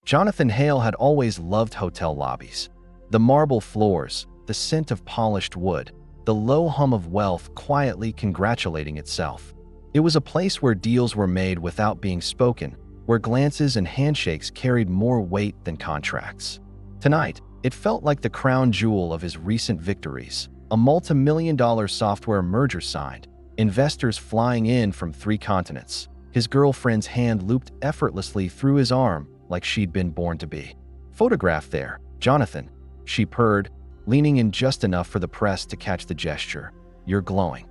Jonathan Hale had always loved hotel lobbies. The marble floors, the scent of polished wood, the low hum of wealth quietly congratulating itself. It was a place where deals were made without being spoken, where glances and handshakes carried more weight than contracts. Tonight, it felt like the crown jewel of his recent victories. A multi-million-dollar software merger signed, investors flying in from 3 continents. His girlfriend's hand looped effortlessly through his arm like she'd been born to be. "Photograph there, Jonathan," she purred, leaning in just enough for the press to catch the gesture. "You're glowing."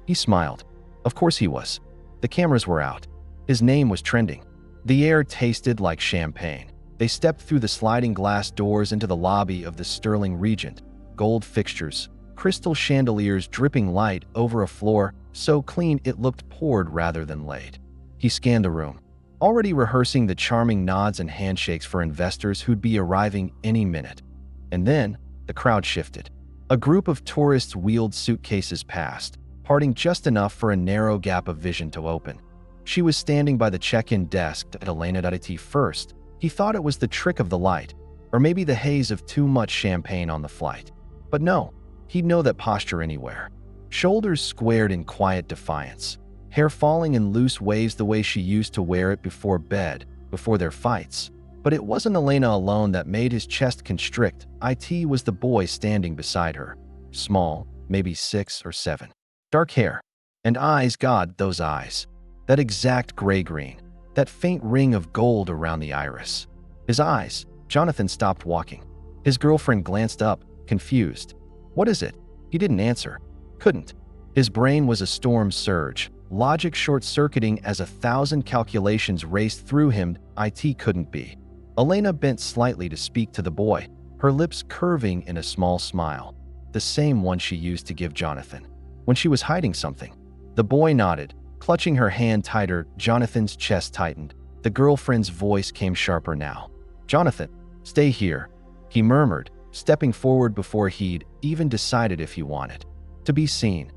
He smiled. Of course he was. The cameras were out. His name was trending. The air tasted like champagne. They stepped through the sliding glass doors into the lobby of the Sterling Regent. Gold fixtures, crystal chandeliers dripping light over a floor so clean it looked poured rather than laid. He scanned the room, already rehearsing the charming nods and handshakes for investors who'd be arriving any minute. And then the crowd shifted. A group of tourists wheeled suitcases past, parting just enough for a narrow gap of vision to open. She was standing by the check-in desk at Elena.T. First, he thought it was the trick of the light, or maybe the haze of too much champagne on the flight. But no, he'd know that posture anywhere. Shoulders squared in quiet defiance, hair falling in loose waves the way she used to wear it before bed, before their fights. But it wasn't Elena alone that made his chest constrict. It was the boy standing beside her. Small, maybe 6 or 7. Dark hair. And eyes, God, those eyes. That exact gray-green. That faint ring of gold around the iris. His eyes. Jonathan stopped walking. His girlfriend glanced up, confused. "What is it?" He didn't answer. Couldn't. His brain was a storm surge, logic short-circuiting as 1,000 calculations raced through him. It couldn't be. Elena bent slightly to speak to the boy, her lips curving in a small smile, the same one she used to give Jonathan when she was hiding something. The boy nodded, clutching her hand tighter. Jonathan's chest tightened. The girlfriend's voice came sharper now. "Jonathan, stay here," he murmured, stepping forward before he'd even decided if he wanted to be seen.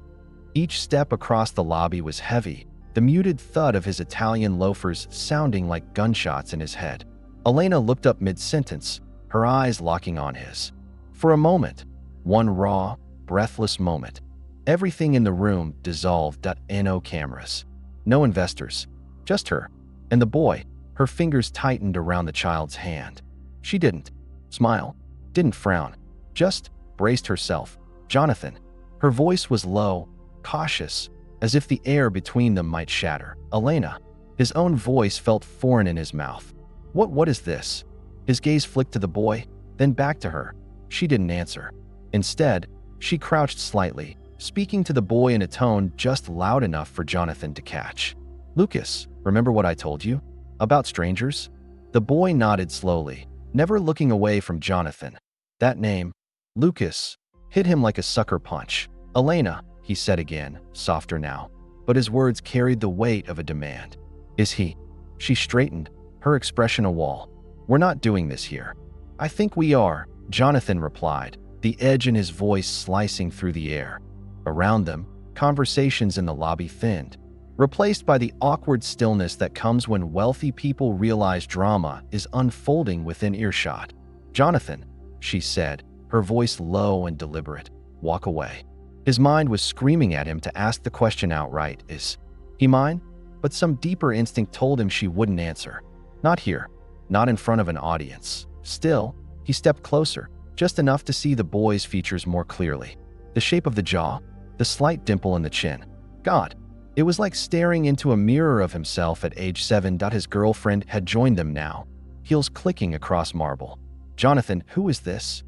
Each step across the lobby was heavy, the muted thud of his Italian loafers sounding like gunshots in his head. Elena looked up mid-sentence, her eyes locking on his. For a moment, one raw, breathless moment, everything in the room dissolved. No cameras, no investors, just her. And the boy, her fingers tightened around the child's hand. She didn't smile, didn't frown, just braced herself. "Jonathan." Her voice was low, cautious, as if the air between them might shatter. "Elena." His own voice felt foreign in his mouth. What is this?" His gaze flicked to the boy, then back to her. She didn't answer. Instead, she crouched slightly, speaking to the boy in a tone just loud enough for Jonathan to catch. "Lucas, remember what I told you? About strangers?" The boy nodded slowly, never looking away from Jonathan. That name, Lucas, hit him like a sucker punch. "Elena," he said again, softer now, but his words carried the weight of a demand. "Is he?" She straightened, her expression a wall. "We're not doing this here." "I think we are," Jonathan replied, the edge in his voice slicing through the air. Around them, conversations in the lobby thinned, replaced by the awkward stillness that comes when wealthy people realize drama is unfolding within earshot. "Jonathan," she said, her voice low and deliberate, "walk away." His mind was screaming at him to ask the question outright, "Is he mine?" But some deeper instinct told him she wouldn't answer. Not here, not in front of an audience. Still, he stepped closer, just enough to see the boy's features more clearly. The shape of the jaw, the slight dimple in the chin. God, it was like staring into a mirror of himself at age 7. His girlfriend had joined them now, heels clicking across marble. "Jonathan, who is this?"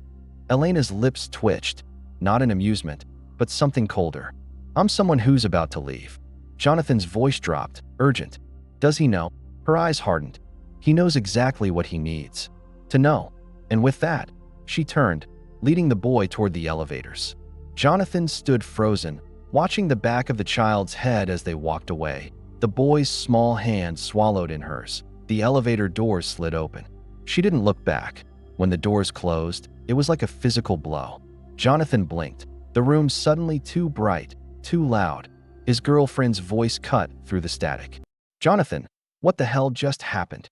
Elena's lips twitched, not in amusement, but something colder. "I'm someone who's about to leave." Jonathan's voice dropped, urgent. "Does he know?" Her eyes hardened. "He knows exactly what he needs to know." And with that, she turned, leading the boy toward the elevators. Jonathan stood frozen, watching the back of the child's head as they walked away. The boy's small hand swallowed in hers. The elevator doors slid open. She didn't look back. When the doors closed, it was like a physical blow. Jonathan blinked. The room suddenly too bright, too loud. His girlfriend's voice cut through the static. "Jonathan, what the hell just happened?"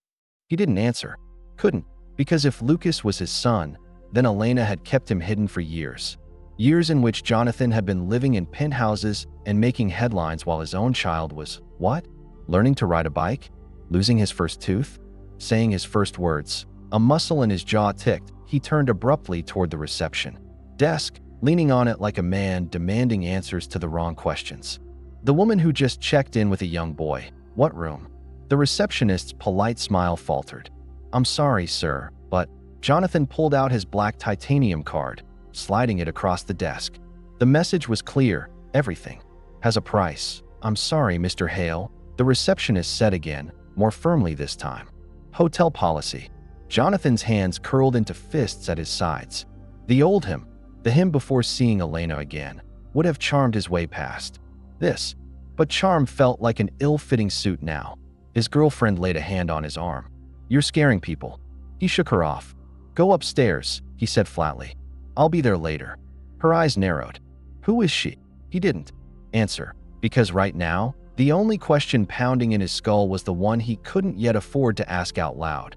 He didn't answer. Couldn't, because if Lucas was his son, then Elena had kept him hidden for years. Years in which Jonathan had been living in penthouses and making headlines while his own child was, what? Learning to ride a bike? Losing his first tooth? Saying his first words. A muscle in his jaw ticked. He turned abruptly toward the reception desk, leaning on it like a man demanding answers to the wrong questions. The woman who just checked in with a young boy. What room? The receptionist's polite smile faltered. I'm sorry, sir, but Jonathan pulled out his black titanium card, sliding it across the desk. The message was clear. Everything has a price. I'm sorry, Mr. Hale, the receptionist said again, more firmly this time. Hotel policy. Jonathan's hands curled into fists at his sides. The old him, the him before seeing Elena again, would have charmed his way past this. But charm felt like an ill-fitting suit now. His girlfriend laid a hand on his arm. You're scaring people. He shook her off. Go upstairs, he said flatly. I'll be there later. Her eyes narrowed. Who is she? He didn't answer, because right now, the only question pounding in his skull was the one he couldn't yet afford to ask out loud.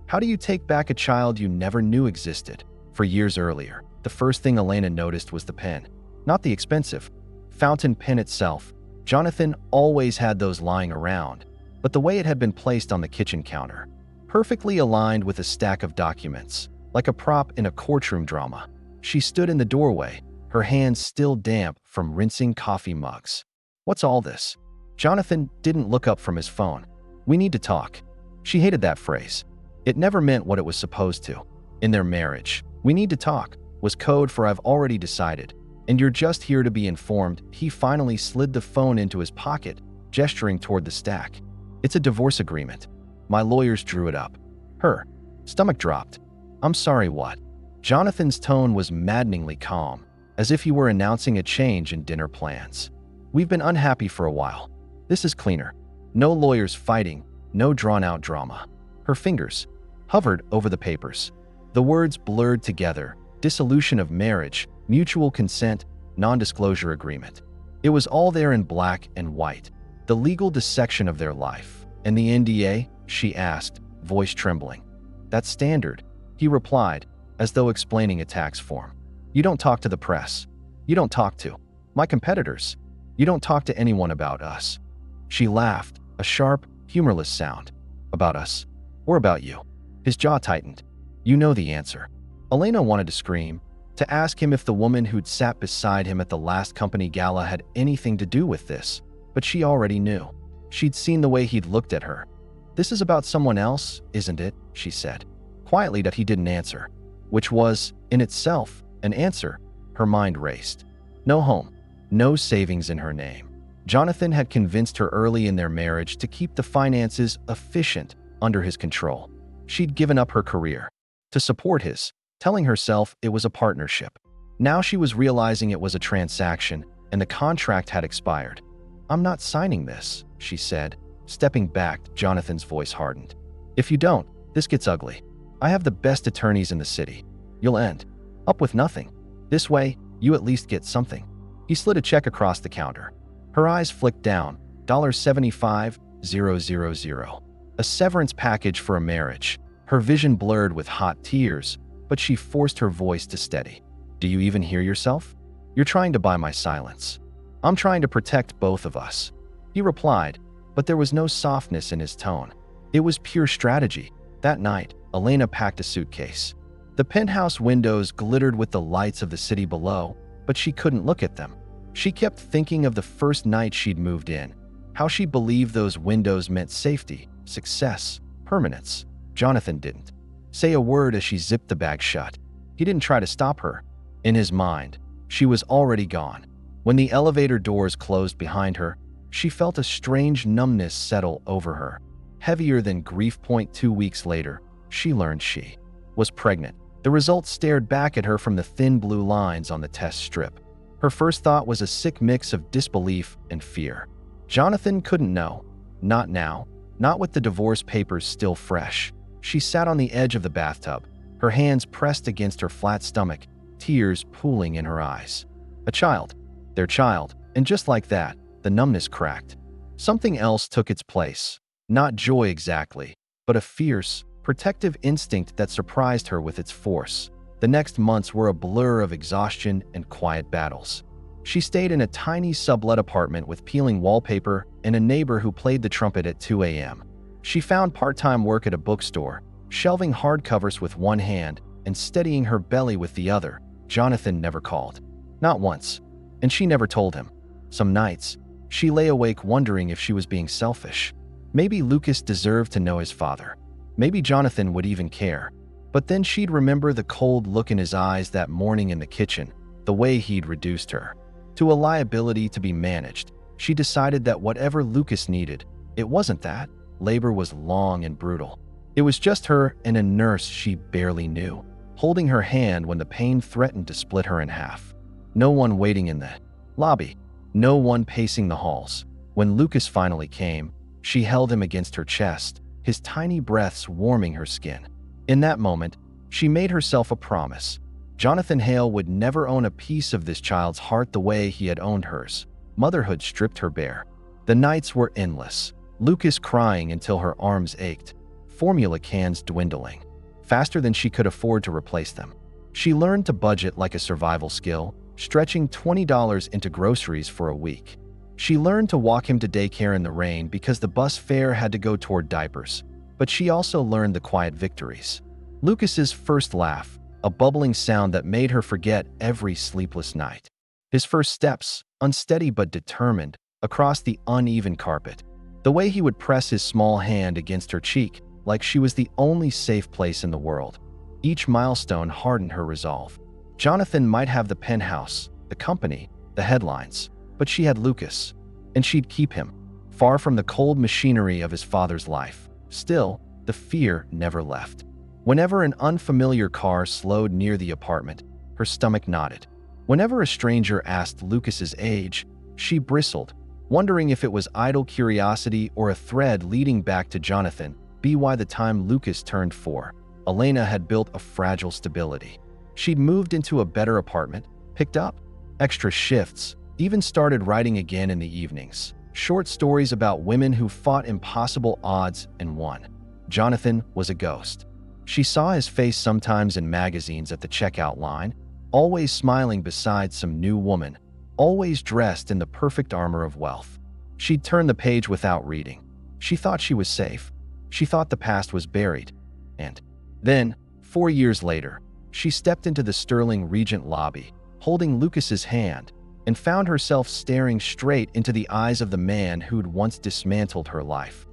How do you take back a child you never knew existed? For years earlier, the first thing Elena noticed was the pen. Not the expensive fountain pen itself. Jonathan always had those lying around, but the way it had been placed on the kitchen counter, perfectly aligned with a stack of documents, like a prop in a courtroom drama. She stood in the doorway, her hands still damp from rinsing coffee mugs. What's all this? Jonathan didn't look up from his phone. We need to talk. She hated that phrase. It never meant what it was supposed to. In their marriage, we need to talk was code for I've already decided, and you're just here to be informed. He finally slid the phone into his pocket, gesturing toward the stack. It's a divorce agreement. My lawyers drew it up. Her stomach dropped. I'm sorry, what? Jonathan's tone was maddeningly calm, as if he were announcing a change in dinner plans. We've been unhappy for a while. This is cleaner. No lawyers fighting, no drawn-out drama. Her fingers hovered over the papers. The words blurred together. Dissolution of marriage, mutual consent, non-disclosure agreement. It was all there in black and white. The legal dissection of their life. And the NDA? She asked, voice trembling. That's standard, he replied, as though explaining a tax form. You don't talk to the press. You don't talk to my competitors. You don't talk to anyone about us. She laughed, a sharp, humorless sound. About us? Or about you? His jaw tightened. You know the answer. Elena wanted to scream, to ask him if the woman who'd sat beside him at the last company gala had anything to do with this, but she already knew. She'd seen the way he'd looked at her. This is about someone else, isn't it? She said, quietly, that he didn't answer, which was, in itself, an answer. Her mind raced. No home, no savings in her name. Jonathan had convinced her early in their marriage to keep the finances efficient under his control. She'd given up her career to support his, telling herself it was a partnership. Now she was realizing it was a transaction, and the contract had expired. I'm not signing this, she said, stepping back. Jonathan's voice hardened. If you don't, this gets ugly. I have the best attorneys in the city. You'll end up with nothing. This way, you at least get something. He slid a check across the counter. Her eyes flicked down. $75,000. A severance package for a marriage. Her vision blurred with hot tears, but she forced her voice to steady. Do you even hear yourself? You're trying to buy my silence. I'm trying to protect both of us. He replied, but there was no softness in his tone. It was pure strategy. That night, Elena packed a suitcase. The penthouse windows glittered with the lights of the city below, but she couldn't look at them. She kept thinking of the first night she'd moved in, how she believed those windows meant safety, success, permanence. Jonathan didn't say a word as she zipped the bag shut. He didn't try to stop her. In his mind, she was already gone. When the elevator doors closed behind her, she felt a strange numbness settle over her, heavier than grief. 2 weeks later, she learned she was pregnant. The results stared back at her from the thin blue lines on the test strip. Her first thought was a sick mix of disbelief and fear. Jonathan couldn't know. Not now. Not with the divorce papers still fresh. She sat on the edge of the bathtub, her hands pressed against her flat stomach, tears pooling in her eyes. A child. Their child. And just like that, the numbness cracked. Something else took its place. Not joy exactly, but a fierce, protective instinct that surprised her with its force. The next months were a blur of exhaustion and quiet battles. She stayed in a tiny sublet apartment with peeling wallpaper and a neighbor who played the trumpet at 2 a.m. She found part-time work at a bookstore, shelving hardcovers with one hand and steadying her belly with the other. Jonathan never called. Not once. And she never told him. Some nights, she lay awake wondering if she was being selfish. Maybe Lucas deserved to know his father. Maybe Jonathan would even care. But then she'd remember the cold look in his eyes that morning in the kitchen, the way he'd reduced her to a liability to be managed. She decided that whatever Lucas needed, it wasn't that. Labor was long and brutal. It was just her and a nurse she barely knew, holding her hand when the pain threatened to split her in half. No one waiting in the lobby. No one pacing the halls. When Lucas finally came, she held him against her chest, his tiny breaths warming her skin. In that moment, she made herself a promise. Jonathan Hale would never own a piece of this child's heart the way he had owned hers. Motherhood stripped her bare. The nights were endless. Lucas crying until her arms ached. Formula cans dwindling, faster than she could afford to replace them. She learned to budget like a survival skill, stretching $20 into groceries for a week. She learned to walk him to daycare in the rain because the bus fare had to go toward diapers. But she also learned the quiet victories. Lucas's first laugh, a bubbling sound that made her forget every sleepless night. His first steps, unsteady but determined, across the uneven carpet. The way he would press his small hand against her cheek, like she was the only safe place in the world. Each milestone hardened her resolve. Jonathan might have the penthouse, the company, the headlines, but she had Lucas, and she'd keep him, far from the cold machinery of his father's life. Still, the fear never left. Whenever an unfamiliar car slowed near the apartment, her stomach knotted. Whenever a stranger asked Lucas's age, she bristled, wondering if it was idle curiosity or a thread leading back to Jonathan. By the time Lucas turned 4, Elena had built a fragile stability. She'd moved into a better apartment, picked up extra shifts, even started writing again in the evenings. Short stories about women who fought impossible odds and won. Jonathan was a ghost. She saw his face sometimes in magazines at the checkout line, always smiling beside some new woman, always dressed in the perfect armor of wealth. She'd turn the page without reading. She thought she was safe. She thought the past was buried. And then, 4 years later, she stepped into the Sterling Regent lobby, holding Lucas's hand, and found herself staring straight into the eyes of the man who'd once dismantled her life.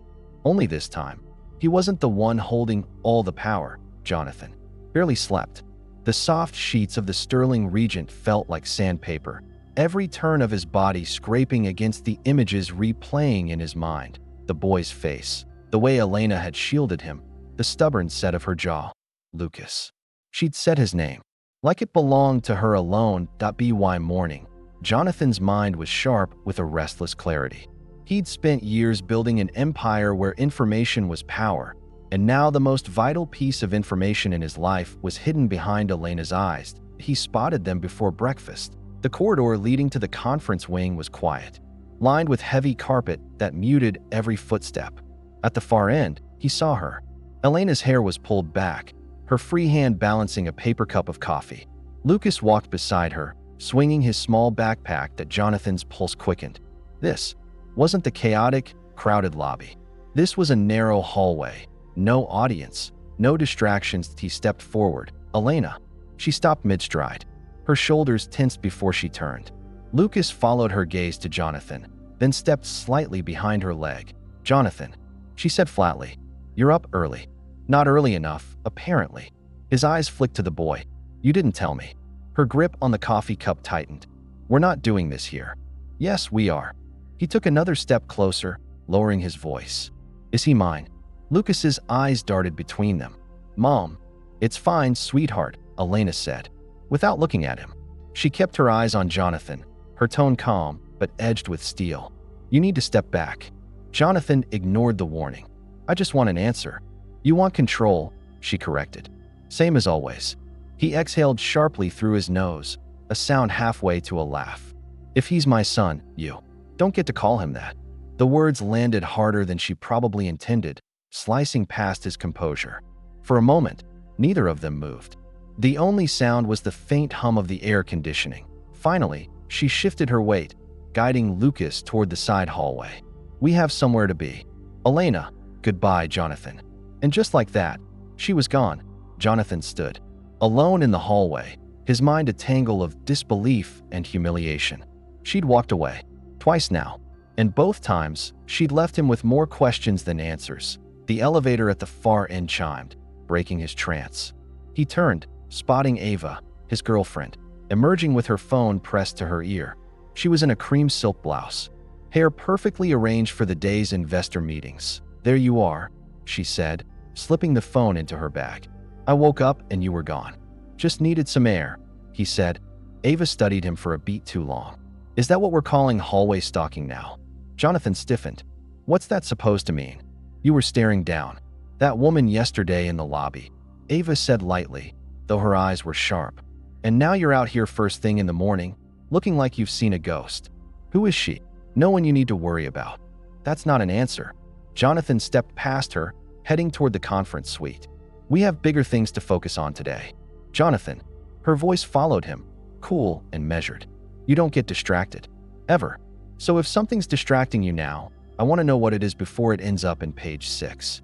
Only this time, he wasn't the one holding all the power. Jonathan barely slept. The soft sheets of the Sterling Regent felt like sandpaper, every turn of his body scraping against the images replaying in his mind. The boy's face, the way Elena had shielded him, the stubborn set of her jaw. Lucas. She'd said his name, like it belonged to her alone. By morning, Jonathan's mind was sharp with a restless clarity. He'd spent years building an empire where information was power, and now the most vital piece of information in his life was hidden behind Elena's eyes. He spotted them before breakfast. The corridor leading to the conference wing was quiet, lined with heavy carpet that muted every footstep. At the far end, he saw her. Elena's hair was pulled back, her free hand balancing a paper cup of coffee. Lucas walked beside her, swinging his small backpack. That Jonathan's pulse quickened. This wasn't the chaotic, crowded lobby. This was a narrow hallway. No audience, no distractions. He stepped forward. Elena. She stopped mid-stride. Her shoulders tensed before she turned. Lucas followed her gaze to Jonathan, then stepped slightly behind her leg. Jonathan. She said flatly. You're up early. Not early enough, apparently. His eyes flicked to the boy. You didn't tell me. Her grip on the coffee cup tightened. We're not doing this here. Yes, we are. He took another step closer, lowering his voice. Is he mine? Lucas's eyes darted between them. Mom. It's fine, sweetheart, Elena said, without looking at him. She kept her eyes on Jonathan, her tone calm, but edged with steel. You need to step back. Jonathan ignored the warning. I just want an answer. You want control, she corrected. Same as always. He exhaled sharply through his nose, a sound halfway to a laugh. If he's my son, you don't get to call him that. The words landed harder than she probably intended, slicing past his composure. For a moment, neither of them moved. The only sound was the faint hum of the air conditioning. Finally, she shifted her weight, guiding Lucas toward the side hallway. "We have somewhere to be. Elena, goodbye, Jonathan." And just like that, she was gone. Jonathan stood, alone in the hallway, his mind a tangle of disbelief and humiliation. She'd walked away, twice now, and both times she'd left him with more questions than answers. The elevator at the far end chimed, breaking his trance. He turned, spotting Ava, his girlfriend, emerging with her phone pressed to her ear. She was in a cream silk blouse, hair perfectly arranged for the day's investor meetings. "There you are," she said, slipping the phone into her bag. "I woke up and you were gone. Just needed some air," he said. Ava studied him for a beat too long. "Is that what we're calling hallway stalking now?" Jonathan stiffened. "What's that supposed to mean?" "You were staring down. That woman yesterday in the lobby," Ava said lightly, though her eyes were sharp. "And now you're out here first thing in the morning, looking like you've seen a ghost. Who is she?" "No one you need to worry about." "That's not an answer." Jonathan stepped past her, heading toward the conference suite. "We have bigger things to focus on today." "Jonathan," her voice followed him, cool and measured. "You don't get distracted. Ever. So if something's distracting you now, I want to know what it is before it ends up in page 6.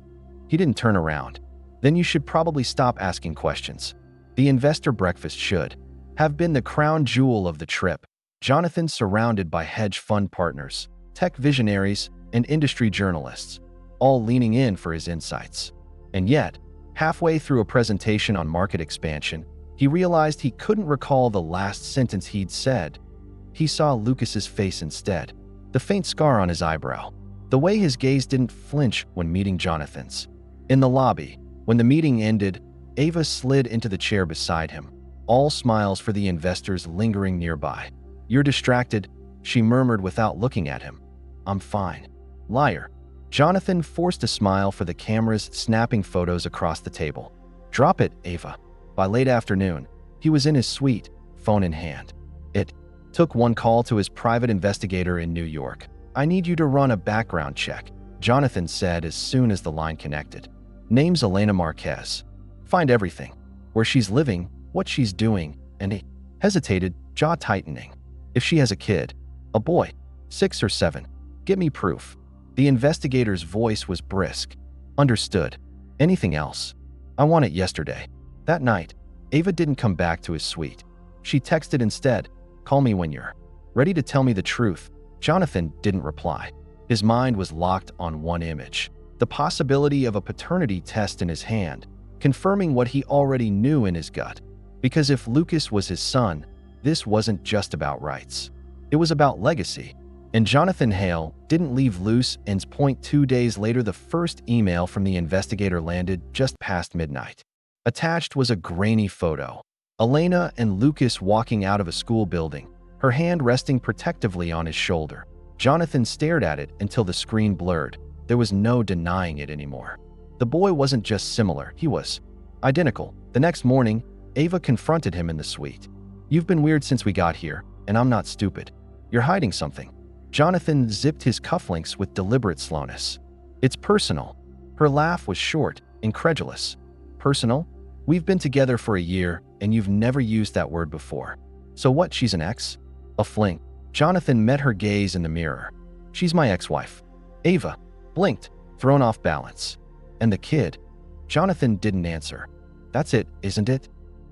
He didn't turn around. "Then you should probably stop asking questions." The investor breakfast should have been the crown jewel of the trip. Jonathan surrounded by hedge fund partners, tech visionaries, and industry journalists, all leaning in for his insights. And yet, halfway through a presentation on market expansion, he realized he couldn't recall the last sentence he'd said. He saw Lucas's face instead, the faint scar on his eyebrow, the way his gaze didn't flinch when meeting Jonathan's. In the lobby, when the meeting ended, Ava slid into the chair beside him, all smiles for the investors lingering nearby. "You're distracted," she murmured without looking at him. "I'm fine." "Liar." Jonathan forced a smile for the cameras snapping photos across the table. "Drop it, Ava." By late afternoon, he was in his suite, phone in hand. It took one call to his private investigator in New York. "I need you to run a background check," Jonathan said as soon as the line connected. "Name's Elena Marquez. Find everything. Where she's living, what she's doing," and he hesitated, jaw tightening. "If she has a kid, a boy, 6 or 7, get me proof." The investigator's voice was brisk. "Understood. Anything else?" "I want it yesterday." That night, Ava didn't come back to his suite. She texted instead, "Call me when you're ready to tell me the truth." Jonathan didn't reply. His mind was locked on one image, the possibility of a paternity test in his hand, confirming what he already knew in his gut. Because if Lucas was his son, this wasn't just about rights. It was about legacy. And Jonathan Hale didn't leave loose ends. 2 days later, the first email from the investigator landed just past midnight. Attached was a grainy photo. Elena and Lucas walking out of a school building, her hand resting protectively on his shoulder. Jonathan stared at it until the screen blurred. There was no denying it anymore. The boy wasn't just similar, he was identical. The next morning, Ava confronted him in the suite. "You've been weird since we got here, and I'm not stupid. You're hiding something." Jonathan zipped his cufflinks with deliberate slowness. "It's personal." Her laugh was short, incredulous. "Personal? We've been together for a year, and you've never used that word before. So what, she's an ex?" "A fling." Jonathan met her gaze in the mirror. "She's my ex-wife." Ava blinked, thrown off balance. "And the kid?" Jonathan didn't answer. "That's it, isn't it?"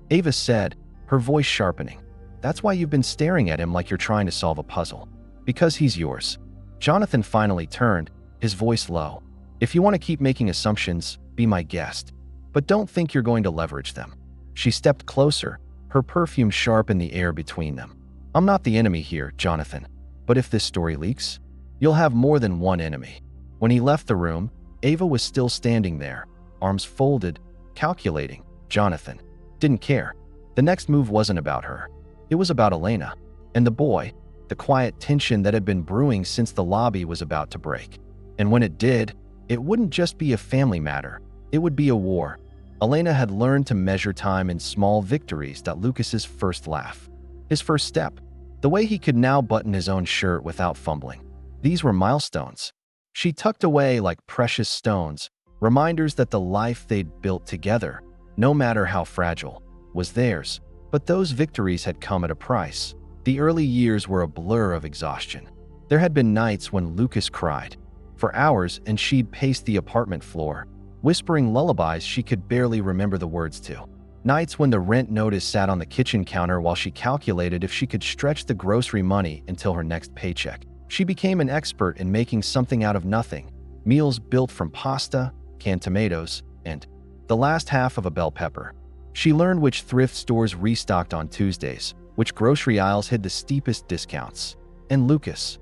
Ava said, her voice sharpening. "That's why you've been staring at him like you're trying to solve a puzzle. Because he's yours." Jonathan finally turned, his voice low. "If you want to keep making assumptions, be my guest. But don't think you're going to leverage them." She stepped closer, her perfume sharp in the air between them. "I'm not the enemy here, Jonathan. But if this story leaks, you'll have more than one enemy." When he left the room, Ava was still standing there, arms folded, calculating. Jonathan didn't care. The next move wasn't about her. It was about Elena and the boy. The quiet tension that had been brewing since the lobby was about to break. And when it did, it wouldn't just be a family matter. It would be a war. Elena had learned to measure time in small victories. Lucas's first laugh, his first step, the way he could now button his own shirt without fumbling. These were milestones. She tucked away like precious stones, reminders that the life they'd built together, no matter how fragile, was theirs. But those victories had come at a price. The early years were a blur of exhaustion. There had been nights when Lucas cried for hours and she'd pace the apartment floor, whispering lullabies she could barely remember the words to. Nights when the rent notice sat on the kitchen counter while she calculated if she could stretch the grocery money until her next paycheck. She became an expert in making something out of nothing, meals built from pasta, canned tomatoes, and the last half of a bell pepper. She learned which thrift stores restocked on Tuesdays, which grocery aisles hid the steepest discounts. And Lucas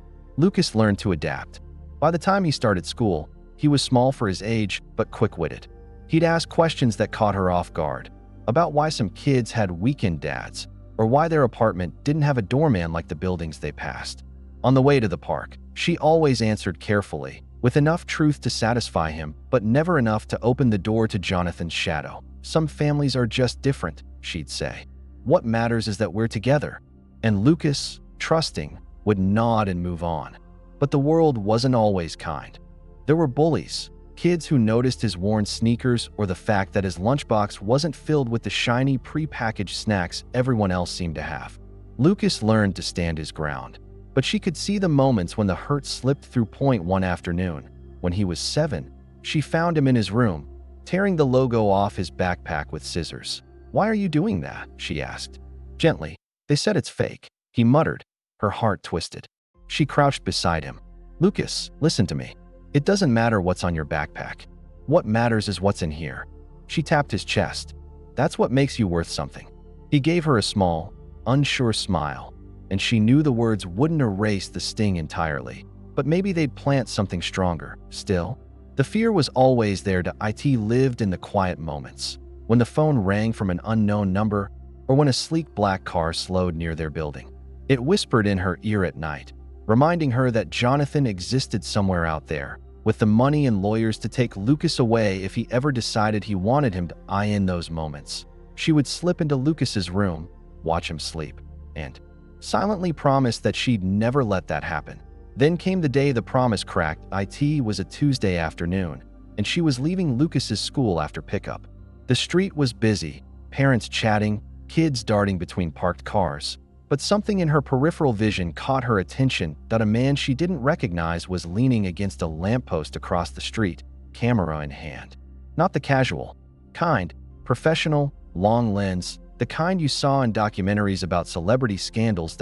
learned to adapt. By the time he started school, he was small for his age, but quick-witted. He'd ask questions that caught her off guard, about why some kids had weekend dads, or why their apartment didn't have a doorman like the buildings they passed. On the way to the park, she always answered carefully, with enough truth to satisfy him, but never enough to open the door to Jonathan's shadow. "Some families are just different," she'd say. "What matters is that we're together." And Lucas, trusting, would nod and move on. But the world wasn't always kind. There were bullies, kids who noticed his worn sneakers or the fact that his lunchbox wasn't filled with the shiny pre-packaged snacks everyone else seemed to have. Lucas learned to stand his ground, but she could see the moments when the hurt slipped through. One afternoon, when he was 7, she found him in his room, tearing the logo off his backpack with scissors. "Why are you doing that?" she asked. Gently. "They said it's fake," he muttered, her heart twisted. She crouched beside him. "Lucas, listen to me. It doesn't matter what's on your backpack. What matters is what's in here." She tapped his chest. "That's what makes you worth something." He gave her a small, unsure smile, and she knew the words wouldn't erase the sting entirely, but maybe they'd plant something stronger. Still, the fear was always there. It lived in the quiet moments, when the phone rang from an unknown number or when a sleek black car slowed near their building. It whispered in her ear at night, reminding her that Jonathan existed somewhere out there, with the money and lawyers to take Lucas away if he ever decided he wanted him to. In those moments, she would slip into Lucas's room, watch him sleep, and silently promise that she'd never let that happen. Then came the day the promise cracked. It was a Tuesday afternoon, and she was leaving Lucas's school after pickup. The street was busy, parents chatting, kids darting between parked cars. But something in her peripheral vision caught her attention. That a man she didn't recognize was leaning against a lamppost across the street, camera in hand. Not the casual kind, professional, long lens, the kind you saw in documentaries about celebrity scandals.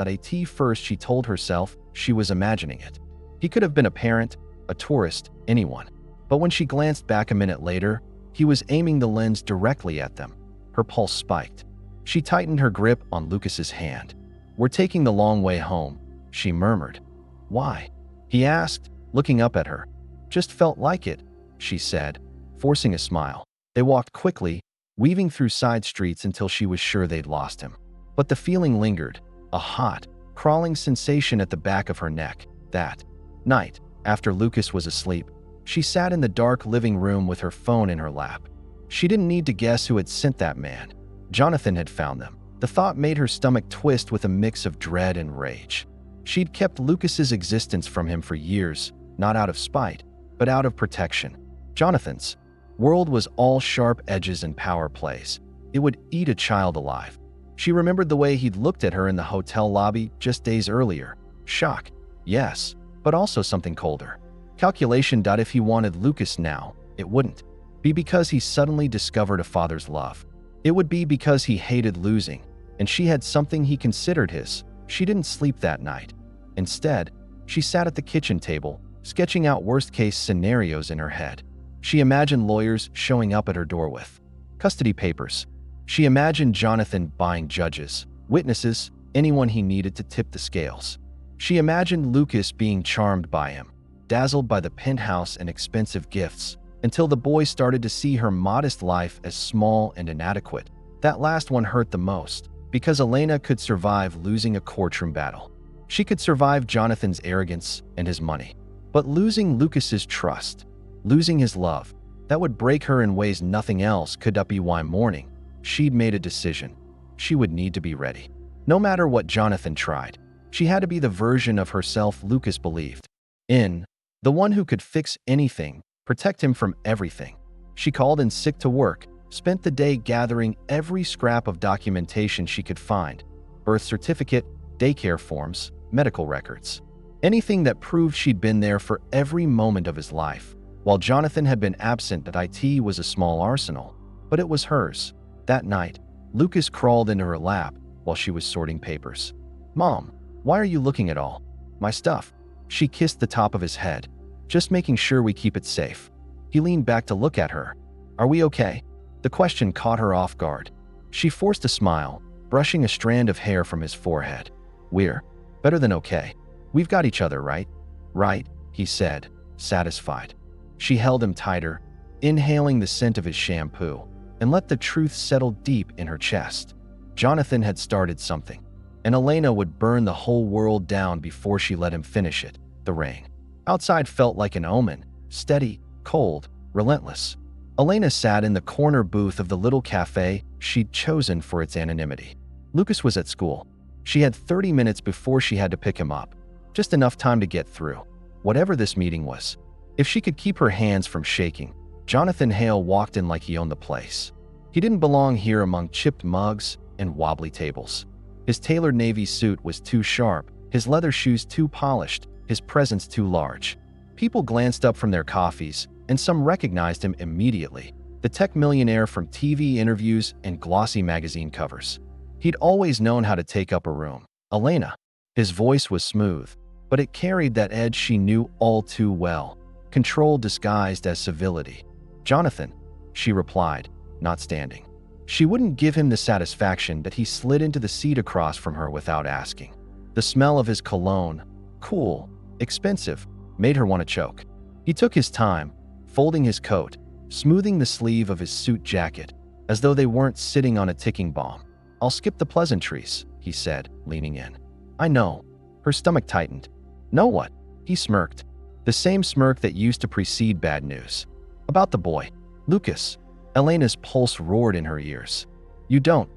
First she told herself she was imagining it. He could have been a parent, a tourist, anyone. But when she glanced back a minute later, he was aiming the lens directly at them. Her pulse spiked. She tightened her grip on Lucas's hand. "We're taking the long way home," she murmured. "Why?" he asked, looking up at her. "Just felt like it," she said, forcing a smile. They walked quickly, weaving through side streets until she was sure they'd lost him. But the feeling lingered, a hot, crawling sensation at the back of her neck. That night, after Lucas was asleep, she sat in the dark living room with her phone in her lap. She didn't need to guess who had sent that man. Jonathan had found them. The thought made her stomach twist with a mix of dread and rage. She'd kept Lucas's existence from him for years, not out of spite, but out of protection. Jonathan's world was all sharp edges and power plays. It would eat a child alive. She remembered the way he'd looked at her in the hotel lobby just days earlier. Shock, yes, but also something colder. Calculation. If he wanted Lucas now, it wouldn't be because he suddenly discovered a father's love. It would be because he hated losing, and she had something he considered his. She didn't sleep that night. Instead, she sat at the kitchen table, sketching out worst-case scenarios in her head. She imagined lawyers showing up at her door with custody papers. She imagined Jonathan buying judges, witnesses, anyone he needed to tip the scales. She imagined Lucas being charmed by him, dazzled by the penthouse and expensive gifts, until the boy started to see her modest life as small and inadequate. That last one hurt the most, because Elena could survive losing a courtroom battle. She could survive Jonathan's arrogance and his money. But losing Lucas's trust, losing his love, that would break her in ways nothing else could. Be why morning, she'd made a decision. She would need to be ready. No matter what Jonathan tried, she had to be the version of herself Lucas believed in, the one who could fix anything, protect him from everything. She called in sick to work, spent the day gathering every scrap of documentation she could find: birth certificate, daycare forms, medical records. Anything that proved she'd been there for every moment of his life. While Jonathan had been absent, that IT was a small arsenal, but it was hers. That night, Lucas crawled into her lap while she was sorting papers. "Mom, why are you looking at all my stuff?" She kissed the top of his head. "Just making sure we keep it safe." He leaned back to look at her. "Are we okay?" The question caught her off guard. She forced a smile, brushing a strand of hair from his forehead. "We're better than okay. We've got each other, right?" "Right," he said, satisfied. She held him tighter, inhaling the scent of his shampoo, and let the truth settle deep in her chest. Jonathan had started something, and Elena would burn the whole world down before she let him finish it. The rain outside felt like an omen, steady, cold, relentless. Elena sat in the corner booth of the little cafe she'd chosen for its anonymity. Lucas was at school. She had 30 minutes before she had to pick him up, just enough time to get through whatever this meeting was. If she could keep her hands from shaking, Jonathan Hale walked in like he owned the place. He didn't belong here among chipped mugs and wobbly tables. His tailored navy suit was too sharp, his leather shoes too polished, his presence too large. People glanced up from their coffees, and some recognized him immediately. The tech millionaire from TV interviews and glossy magazine covers. He'd always known how to take up a room. Elena. His voice was smooth, but it carried that edge she knew all too well. Control disguised as civility. "Jonathan," she replied, not standing. She wouldn't give him the satisfaction that he slid into the seat across from her without asking. The smell of his cologne, cool, expensive, made her want to choke. He took his time, folding his coat, smoothing the sleeve of his suit jacket, as though they weren't sitting on a ticking bomb. "I'll skip the pleasantries," he said, leaning in. "I know." Her stomach tightened. "Know what?" He smirked. The same smirk that used to precede bad news. "About the boy, Lucas." Elena's pulse roared in her ears. Don't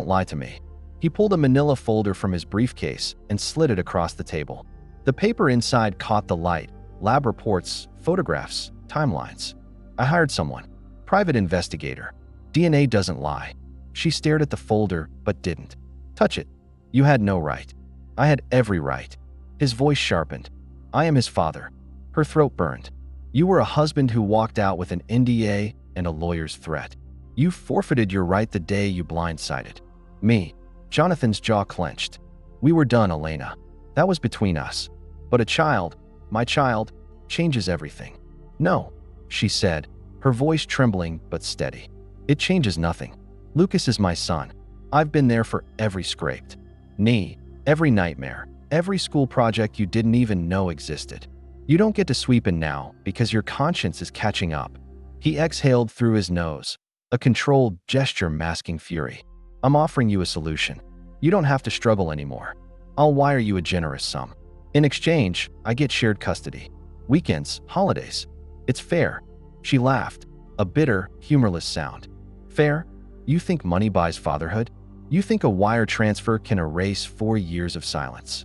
lie to me." He pulled a manila folder from his briefcase and slid it across the table. The paper inside caught the light. Lab reports, photographs, timelines. "I hired someone. Private investigator. DNA doesn't lie." She stared at the folder, but didn't touch it. "You had no right." "I had every right." His voice sharpened. "I am his father." Her throat burned. "You were a husband who walked out with an NDA and a lawyer's threat. You forfeited your right the day you blindsided me." Jonathan's jaw clenched. "We were done, Elena. That was between us. But a child, my child, changes everything." "No," she said, her voice trembling but steady. "It changes nothing. Lucas is my son. I've been there for every scraped knee, every nightmare, every school project you didn't even know existed. You don't get to sweep in now because your conscience is catching up." He exhaled through his nose, a controlled gesture masking fury. "I'm offering you a solution. You don't have to struggle anymore. I'll wire you a generous sum. In exchange, I get shared custody. Weekends, holidays. It's fair." She laughed, a bitter, humorless sound. "Fair? You think money buys fatherhood? You think a wire transfer can erase 4 years of silence?"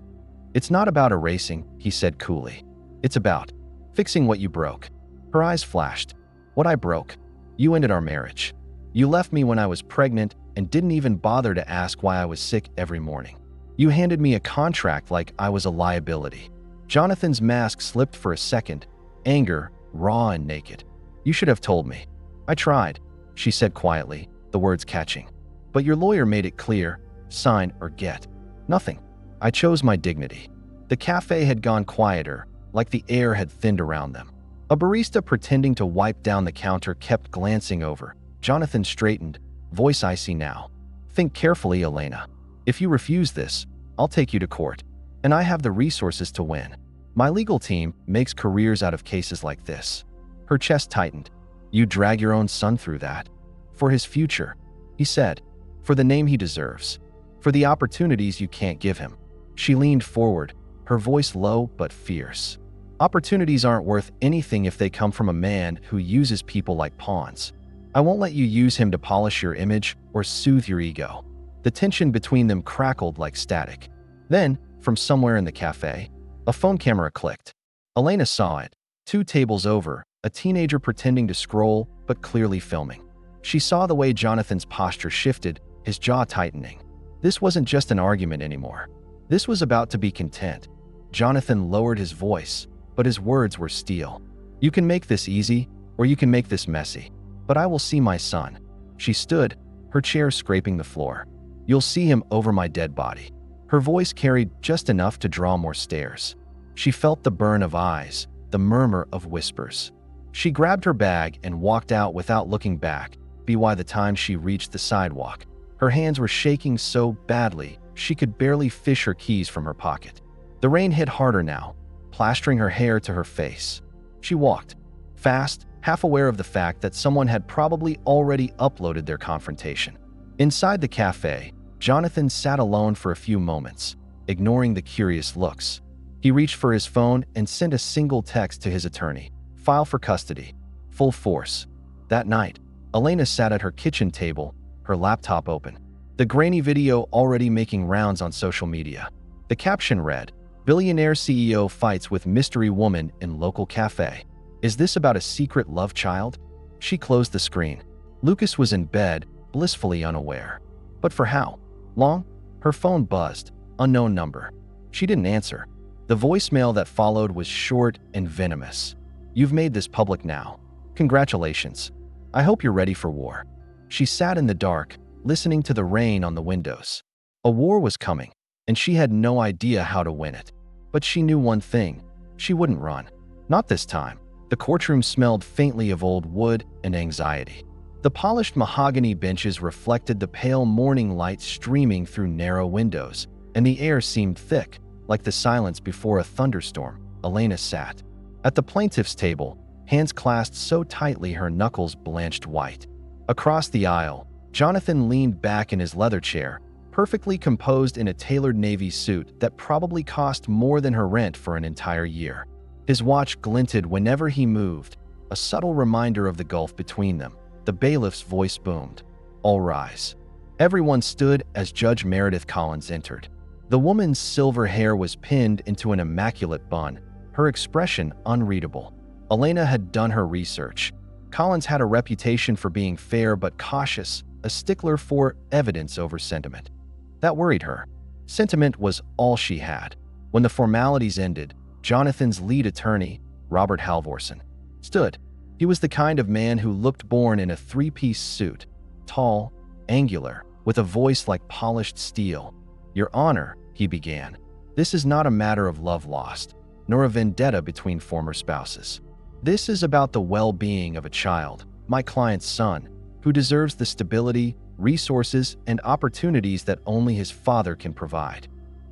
"It's not about erasing," he said coolly. "It's about fixing what you broke." Her eyes flashed. "What I broke? You ended our marriage. You left me when I was pregnant and didn't even bother to ask why I was sick every morning. You handed me a contract like I was a liability." Jonathan's mask slipped for a second, anger, raw and naked. "You should have told me." "I tried," she said quietly, the words catching. "But your lawyer made it clear, sign or get nothing. I chose my dignity." The cafe had gone quieter, like the air had thinned around them. A barista pretending to wipe down the counter kept glancing over. Jonathan straightened, voice icy now. "Think carefully, Elena. If you refuse this, I'll take you to court. And I have the resources to win. My legal team makes careers out of cases like this." Her chest tightened. "You drag your own son through that? For his future," he said. "For the name he deserves. For the opportunities you can't give him." She leaned forward, her voice low but fierce. "Opportunities aren't worth anything if they come from a man who uses people like pawns. I won't let you use him to polish your image or soothe your ego." The tension between them crackled like static. Then, from somewhere in the cafe, a phone camera clicked. Elena saw it. 2 tables over, a teenager pretending to scroll but clearly filming. She saw the way Jonathan's posture shifted, his jaw tightening. This wasn't just an argument anymore. This was about to be content. Jonathan lowered his voice, but his words were steel. "You can make this easy, or you can make this messy. But I will see my son." She stood, her chair scraping the floor. "You'll see him over my dead body." Her voice carried just enough to draw more stares. She felt the burn of eyes, the murmur of whispers. She grabbed her bag and walked out without looking back. By the time she reached the sidewalk, her hands were shaking so badly she could barely fish her keys from her pocket. The rain hit harder now, plastering her hair to her face. She walked, fast, half aware of the fact that someone had probably already uploaded their confrontation. Inside the cafe, Jonathan sat alone for a few moments, ignoring the curious looks. He reached for his phone and sent a single text to his attorney. "File for custody. Full force." That night, Elena sat at her kitchen table, her laptop open. The grainy video already making rounds on social media. The caption read, "Billionaire CEO fights with mystery woman in local cafe." Is this about a secret love child? She closed the screen. Lucas was in bed, blissfully unaware. But for how long? Her phone buzzed. Unknown number. She didn't answer. The voicemail that followed was short and venomous. "You've made this public now. Congratulations. I hope you're ready for war." She sat in the dark, listening to the rain on the windows. A war was coming, and she had no idea how to win it. But she knew one thing. She wouldn't run. Not this time. The courtroom smelled faintly of old wood and anxiety. The polished mahogany benches reflected the pale morning light streaming through narrow windows, and the air seemed thick, like the silence before a thunderstorm. Elena sat at the plaintiff's table, hands clasped so tightly her knuckles blanched white. Across the aisle, Jonathan leaned back in his leather chair, perfectly composed in a tailored navy suit that probably cost more than her rent for an entire year. His watch glinted whenever he moved, a subtle reminder of the gulf between them. The bailiff's voice boomed. "All rise." Everyone stood as Judge Meredith Collins entered. The woman's silver hair was pinned into an immaculate bun, her expression unreadable. Elena had done her research. Collins had a reputation for being fair but cautious, a stickler for evidence over sentiment. That worried her. Sentiment was all she had. When the formalities ended, Jonathan's lead attorney, Robert Halvorson, stood. He was the kind of man who looked born in a three-piece suit, tall, angular, with a voice like polished steel. "Your Honor," he began, "this is not a matter of love lost, nor a vendetta between former spouses. This is about the well-being of a child, my client's son, who deserves the stability, resources, and opportunities that only his father can provide."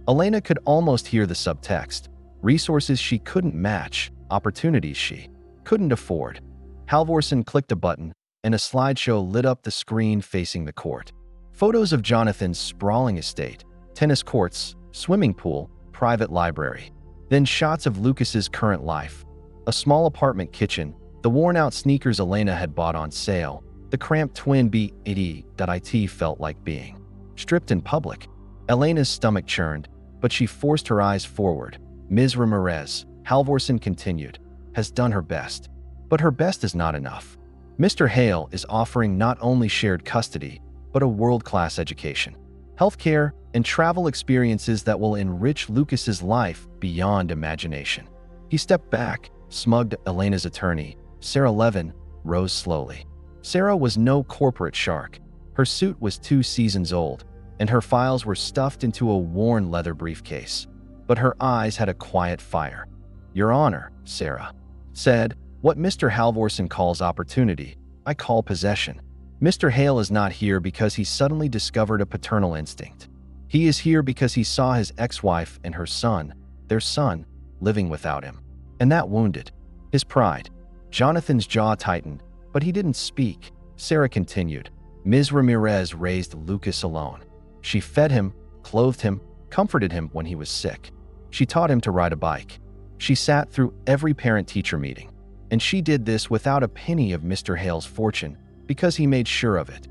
Elena could almost hear the subtext. Resources she couldn't match, opportunities she couldn't afford. Halvorson clicked a button, and a slideshow lit up the screen facing the court. Photos of Jonathan's sprawling estate, tennis courts, swimming pool, private library. Then shots of Lucas's current life. A small apartment kitchen, the worn-out sneakers Elena had bought on sale, the cramped twin bed felt like being stripped in public. Elena's stomach churned, but she forced her eyes forward. "Ms. Ramirez," Halvorson continued, "has done her best. But her best is not enough. Mr. Hale is offering not only shared custody, but a world-class education, healthcare, and travel experiences that will enrich Lucas's life beyond imagination." He stepped back, smugged. Elena's attorney, Sarah Levin, rose slowly. Sarah was no corporate shark. Her suit was 2 seasons old, and her files were stuffed into a worn leather briefcase. But her eyes had a quiet fire. "Your Honor," Sarah said, "what Mr. Halvorson calls opportunity, I call possession. Mr. Hale is not here because he suddenly discovered a paternal instinct. He is here because he saw his ex-wife and her son, their son, living without him. And that wounded his pride." Jonathan's jaw tightened, but he didn't speak. Sarah continued. "Ms. Ramirez raised Lucas alone. She fed him, clothed him, comforted him when he was sick. She taught him to ride a bike. She sat through every parent-teacher meeting. And she did this without a penny of Mr. Hale's fortune, because he made sure of it."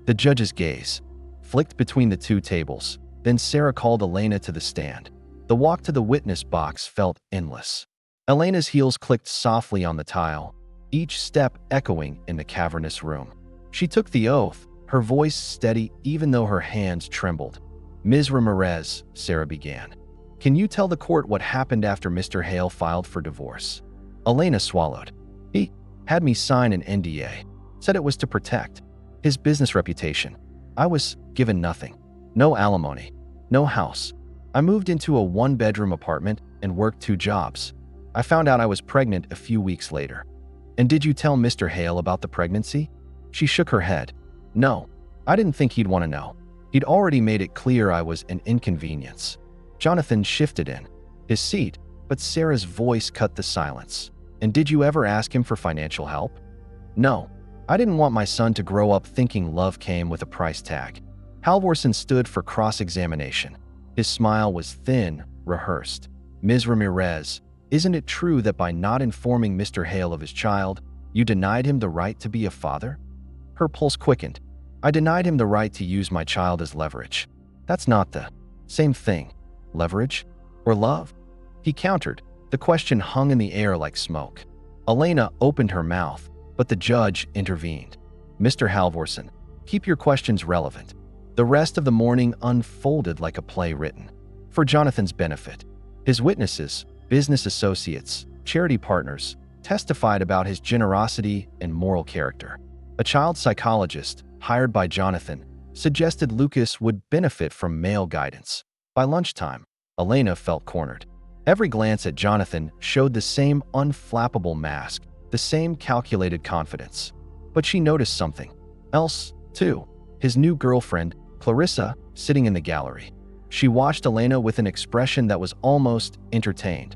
The judge's gaze flicked between the 2 tables. Then Sarah called Elena to the stand. The walk to the witness box felt endless. Elena's heels clicked softly on the tile. each step echoing in the cavernous room. She took the oath, her voice steady even though her hands trembled. "Ms. Ramirez," Sarah began, "can you tell the court what happened after Mr. Hale filed for divorce?" Elena swallowed. "He had me sign an NDA, said it was to protect his business reputation. I was given nothing. No alimony, no house. I moved into a one-bedroom apartment and worked 2 jobs. I found out I was pregnant a few weeks later." "And did you tell Mr. Hale about the pregnancy?" She shook her head. "No, I didn't think he'd want to know. He'd already made it clear I was an inconvenience." Jonathan shifted in his seat, but Sarah's voice cut the silence. "And did you ever ask him for financial help?" "No, I didn't want my son to grow up thinking love came with a price tag." Halvorsen stood for cross-examination. His smile was thin, rehearsed. "Ms. Ramirez, isn't it true that by not informing Mr. Hale of his child, you denied him the right to be a father?" Her pulse quickened. "I denied him the right to use my child as leverage. That's not the same thing. Leverage? Or love?" He countered. The question hung in the air like smoke. Elena opened her mouth, but the judge intervened. "Mr. Halvorsen, keep your questions relevant." The rest of the morning unfolded like a play written for Jonathan's benefit. His witnesses, business associates, charity partners, testified about his generosity and moral character. A child psychologist, hired by Jonathan, suggested Lucas would benefit from male guidance. By lunchtime, Elena felt cornered. Every glance at Jonathan showed the same unflappable mask, the same calculated confidence. But she noticed something else, too. His new girlfriend, Clarissa, sitting in the gallery. She watched Elena with an expression that was almost entertained.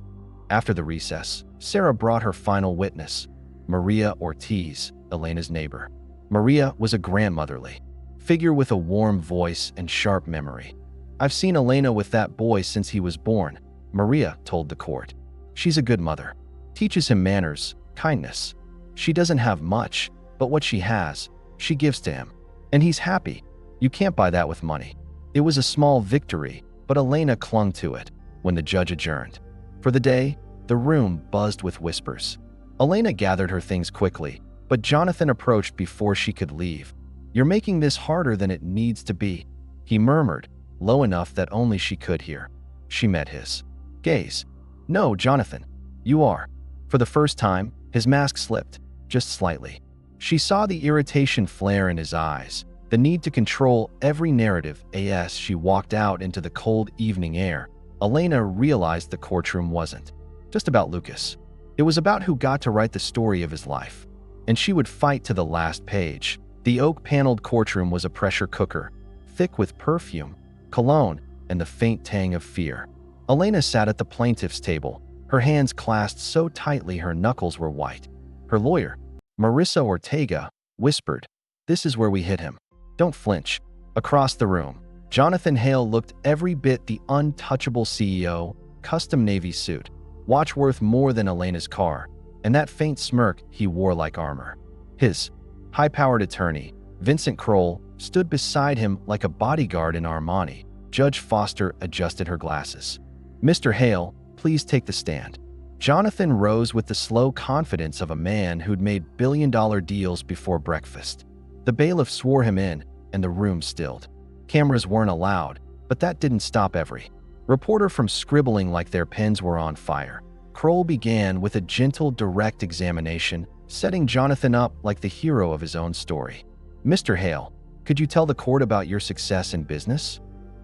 After the recess, Sarah brought her final witness, Maria Ortiz, Elena's neighbor. Maria was a grandmotherly figure with a warm voice and sharp memory. "I've seen Elena with that boy since he was born," Maria told the court. "She's a good mother. Teaches him manners, kindness. She doesn't have much, but what she has, she gives to him. And he's happy. You can't buy that with money." It was a small victory, but Elena clung to it when the judge adjourned. For the day, the room buzzed with whispers. Elena gathered her things quickly, but Jonathan approached before she could leave. "You're making this harder than it needs to be," he murmured, low enough that only she could hear. She met his gaze. "No, Jonathan, you are." For the first time, his mask slipped, just slightly. She saw the irritation flare in his eyes, the need to control every narrative. As she walked out into the cold evening air, Elena realized the courtroom wasn't just about Lucas. It was about who got to write the story of his life. And she would fight to the last page. The oak-paneled courtroom was a pressure cooker, thick with perfume, cologne, and the faint tang of fear. Elena sat at the plaintiff's table, her hands clasped so tightly her knuckles were white. Her lawyer, Marissa Ortega, whispered, "This is where we hit him. Don't flinch." Across the room, Jonathan Hale looked every bit the untouchable CEO, custom navy suit, watch worth more than Elena's car, and that faint smirk he wore like armor. His high-powered attorney, Vincent Kroll, stood beside him like a bodyguard in Armani. Judge Foster adjusted her glasses. "Mr. Hale, please take the stand." Jonathan rose with the slow confidence of a man who'd made billion-dollar deals before breakfast. The bailiff swore him in, and the room stilled. Cameras weren't allowed, but that didn't stop every reporter from scribbling like their pens were on fire. Kroll began with a gentle, direct examination, setting Jonathan up like the hero of his own story. "Mr. Hale, could you tell the court about your success in business?"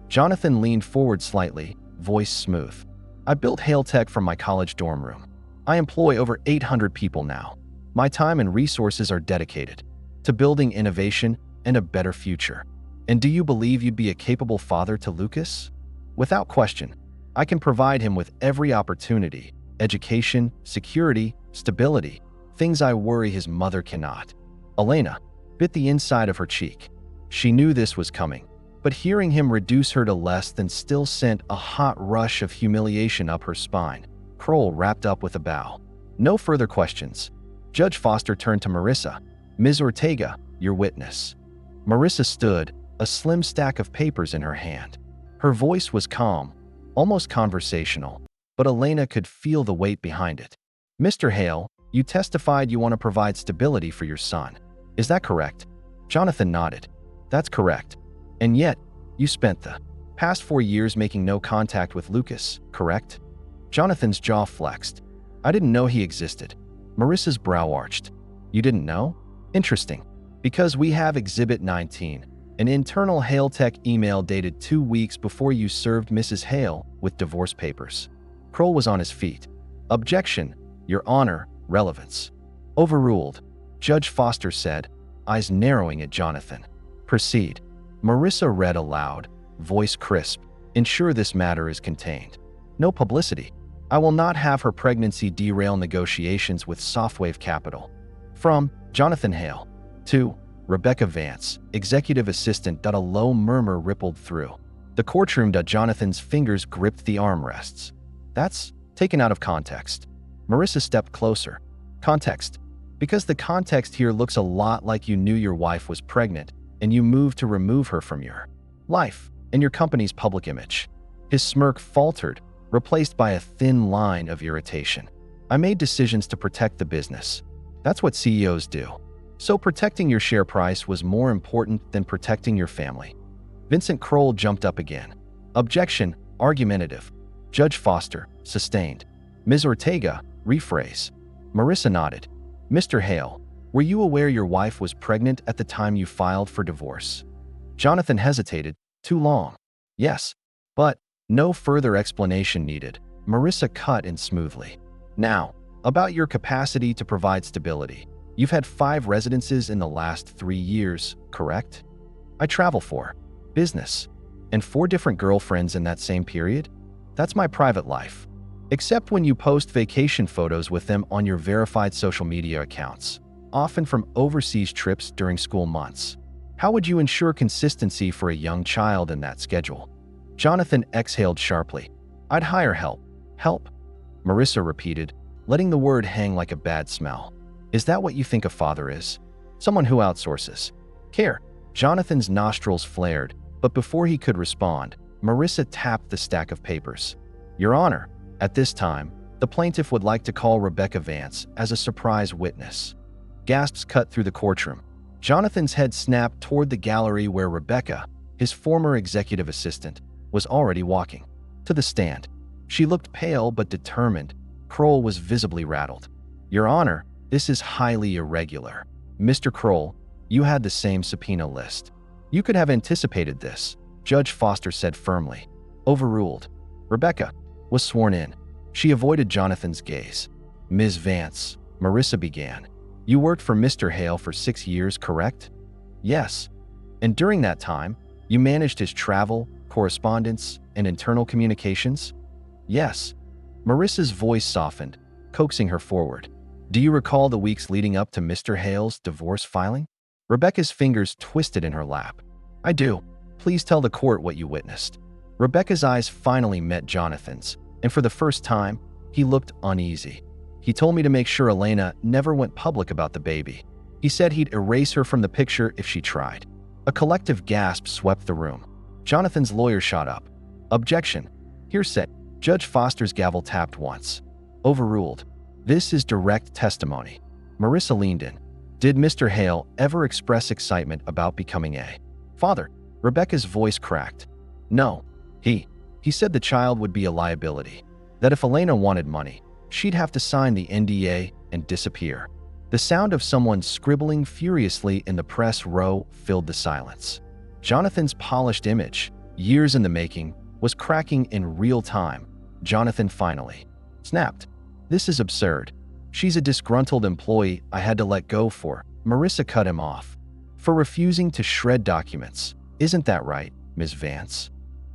Jonathan leaned forward slightly, voice smooth. "I built Hale Tech from my college dorm room. I employ over 800 people now. My time and resources are dedicated to building innovation and a better future. And do you believe you'd be a capable father to Lucas? Without question, I can provide him with every opportunity, education, security, stability, things I worry his mother cannot." Elena bit the inside of her cheek. She knew this was coming, but hearing him reduce her to less than still sent a hot rush of humiliation up her spine. Kroll wrapped up with a bow. "No further questions." Judge Foster turned to Marissa. "Ms. Ortega, your witness." Marissa stood, a slim stack of papers in her hand. Her voice was calm, almost conversational, but Elena could feel the weight behind it. "Mr. Hale, You testified you want to provide stability for your son. Is that correct? Jonathan nodded. That's correct. And yet, you spent the past 4 years making no contact with Lucas, correct? Jonathan's jaw flexed. I didn't know he existed. Marissa's brow arched. You didn't know? Interesting. Because we have Exhibit 19, an internal Hale Tech email dated 2 weeks before you served Mrs. Hale with divorce papers. Kroll was on his feet. Objection, Your Honor, relevance. Overruled, Judge Foster said, eyes narrowing at Jonathan. Proceed. Marissa read aloud, voice crisp. Ensure this matter is contained. No publicity. I will not have her pregnancy derail negotiations with Softwave Capital. From Jonathan Hale. To Rebecca Vance, executive assistant. A low murmur rippled through the courtroom. Jonathan's fingers gripped the armrests. That's taken out of context. Marissa stepped closer. Context. Because the context here looks a lot like you knew your wife was pregnant and you moved to remove her from your life and your company's public image. His smirk faltered, replaced by a thin line of irritation. I made decisions to protect the business. That's what CEOs do. So protecting your share price was more important than protecting your family. Vincent Kroll jumped up again. Objection, argumentative. Judge Foster, sustained. Ms. Ortega, rephrase. Marissa nodded. Mr. Hale, were you aware your wife was pregnant at the time you filed for divorce? Jonathan hesitated. Too long. Yes, but no further explanation needed. Marissa cut in smoothly. Now, about your capacity to provide stability. You've had 5 residences in the last 3 years, correct? I travel for business. And 4 different girlfriends in that same period? That's my private life. Except when you post vacation photos with them on your verified social media accounts, often from overseas trips during school months. How would you ensure consistency for a young child in that schedule? Jonathan exhaled sharply. I'd hire help. Help? Marissa repeated, letting the word hang like a bad smell. Is that what you think a father is? Someone who outsources care. Jonathan's nostrils flared, but before he could respond, Marissa tapped the stack of papers. Your Honor, at this time, the plaintiff would like to call Rebecca Vance as a surprise witness. Gasps cut through the courtroom. Jonathan's head snapped toward the gallery where Rebecca, his former executive assistant, was already walking to the stand. She looked pale but determined. Kroll was visibly rattled. Your Honor, this is highly irregular. Mr. Kroll, you had the same subpoena list. You could have anticipated this, Judge Foster said firmly. Overruled. Rebecca was sworn in. She avoided Jonathan's gaze. Ms. Vance, Marissa began. You worked for Mr. Hale for 6 years, correct? Yes. And during that time, you managed his travel, correspondence, and internal communications? Yes. Marissa's voice softened, coaxing her forward. Do you recall the weeks leading up to Mr. Hale's divorce filing? Rebecca's fingers twisted in her lap. I do. Please tell the court what you witnessed. Rebecca's eyes finally met Jonathan's, and for the first time, he looked uneasy. He told me to make sure Elena never went public about the baby. He said he'd erase her from the picture if she tried. A collective gasp swept the room. Jonathan's lawyer shot up. Objection. Hearsay. Judge Foster's gavel tapped once. Overruled. This is direct testimony. Marissa leaned in. Did Mr. Hale ever express excitement about becoming a father? Rebecca's voice cracked. No. He said the child would be a liability. That if Elena wanted money, she'd have to sign the NDA and disappear. The sound of someone scribbling furiously in the press row filled the silence. Jonathan's polished image, years in the making, was cracking in real time. Jonathan finally snapped. This is absurd. She's a disgruntled employee I had to let go for. Marissa cut him off. For refusing to shred documents. Isn't that right, Ms. Vance?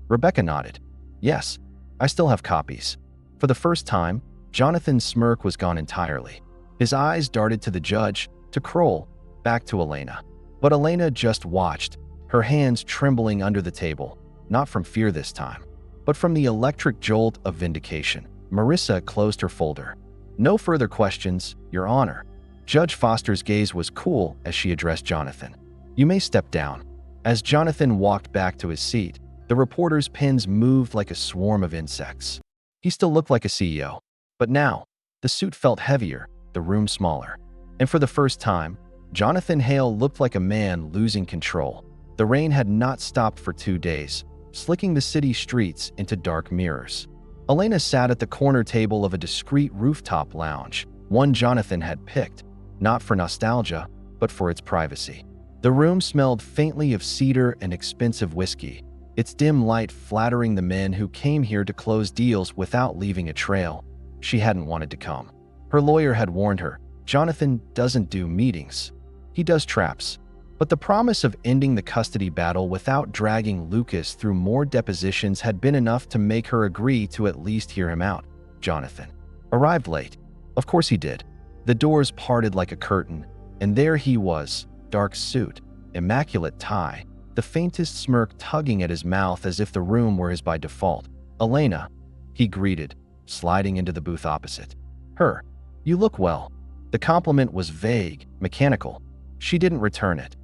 Rebecca nodded. Yes, I still have copies. For the first time, Jonathan's smirk was gone entirely. His eyes darted to the judge, to Kroll, back to Elena. But Elena just watched, her hands trembling under the table, not from fear this time, but from the electric jolt of vindication. Marissa closed her folder. No further questions, Your Honor. Judge Foster's gaze was cool as she addressed Jonathan. You may step down. As Jonathan walked back to his seat, the reporter's pens moved like a swarm of insects. He still looked like a CEO, but now, the suit felt heavier, the room smaller. And for the first time, Jonathan Hale looked like a man losing control. The rain had not stopped for 2 days, slicking the city streets into dark mirrors. Elena sat at the corner table of a discreet rooftop lounge, one Jonathan had picked, not for nostalgia, but for its privacy. The room smelled faintly of cedar and expensive whiskey, its dim light flattering the men who came here to close deals without leaving a trail. She hadn't wanted to come. Her lawyer had warned her, Jonathan doesn't do meetings. He does traps. But the promise of ending the custody battle without dragging Lucas through more depositions had been enough to make her agree to at least hear him out. Jonathan arrived late. Of course he did. The doors parted like a curtain, and there he was, dark suit, immaculate tie, the faintest smirk tugging at his mouth as if the room were his by default. Elena, he greeted, sliding into the booth opposite her. You look well. The compliment was vague, mechanical. She didn't return it.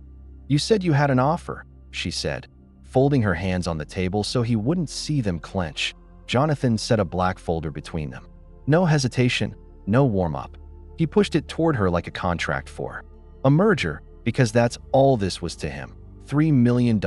You said you had an offer, she said, folding her hands on the table so he wouldn't see them clench. Jonathan set a black folder between them. No hesitation, no warm-up. He pushed it toward her like a contract for a merger, because that's all this was to him. $3 million,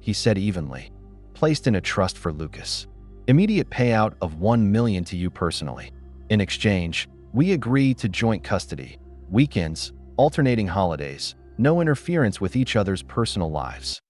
he said evenly, placed in a trust for Lucas. Immediate payout of $1 million to you personally. In exchange, we agree to joint custody, weekends, alternating holidays, no interference with each other's personal lives.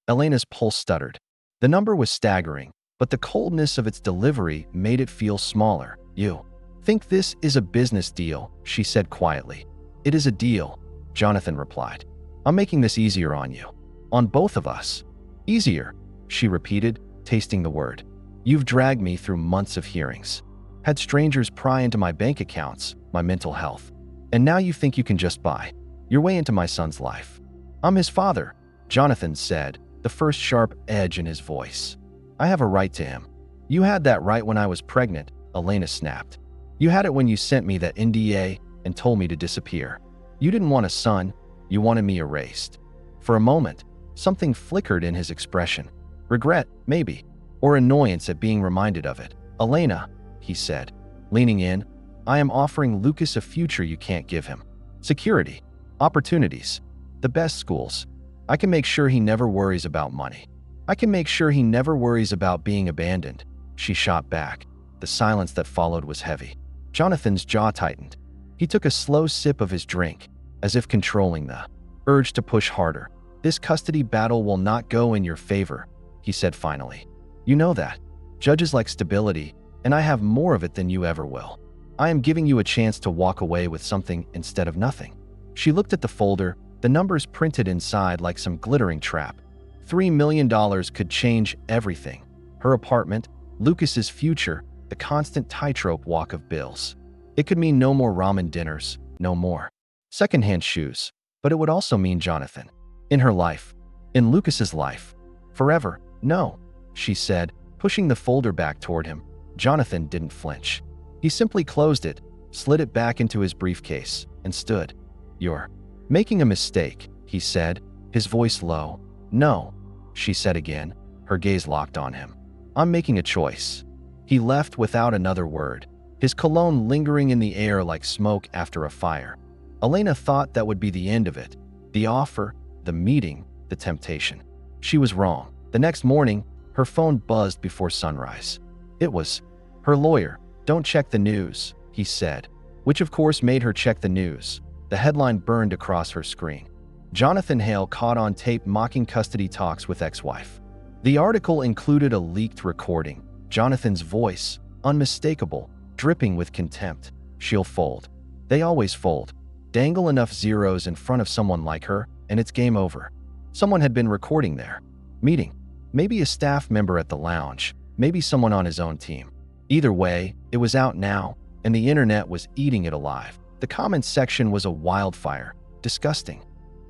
Elena's pulse stuttered. The number was staggering, but the coldness of its delivery made it feel smaller. You think this is a business deal, she said quietly. It is a deal, Jonathan replied. I'm making this easier on you. On both of us. Easier, she repeated, tasting the word. You've dragged me through months of hearings. Had strangers pry into my bank accounts, my mental health. And now you think you can just buy your way into my son's life. I'm his father, Jonathan said, the first sharp edge in his voice. I have a right to him. You had that right when I was pregnant, Elena snapped. You had it when you sent me that NDA and told me to disappear. You didn't want a son, you wanted me erased. For a moment, something flickered in his expression. Regret, maybe, or annoyance at being reminded of it. Elena, he said, leaning in, I am offering Lucas a future you can't give him. Security, opportunities, the best schools. I can make sure he never worries about money. I can make sure he never worries about being abandoned. She shot back. The silence that followed was heavy. Jonathan's jaw tightened. He took a slow sip of his drink, as if controlling the urge to push harder. This custody battle will not go in your favor, he said finally. You know that. Judges like stability, and I have more of it than you ever will. I am giving you a chance to walk away with something instead of nothing. She looked at the folder, the numbers printed inside like some glittering trap. $3 million could change everything. Her apartment, Lucas's future, the constant tightrope walk of bills. It could mean no more ramen dinners, no more secondhand shoes, but it would also mean Jonathan. In her life, in Lucas's life. Forever, no, she said, pushing the folder back toward him. Jonathan didn't flinch. He simply closed it, slid it back into his briefcase, and stood. You're making a mistake, he said, his voice low. No, she said again, her gaze locked on him. I'm making a choice. He left without another word, his cologne lingering in the air like smoke after a fire. Elena thought that would be the end of it. The offer, the meeting, the temptation. She was wrong. The next morning, her phone buzzed before sunrise. It was her lawyer. Don't check the news, he said, which of course made her check the news. The headline burned across her screen. Jonathan Hale caught on tape mocking custody talks with ex-wife. The article included a leaked recording. Jonathan's voice, unmistakable, dripping with contempt. She'll fold. They always fold. Dangle enough zeros in front of someone like her, and it's game over. Someone had been recording their meeting. Maybe a staff member at the lounge, maybe someone on his own team. Either way, it was out now, and the internet was eating it alive. The comments section was a wildfire. Disgusting.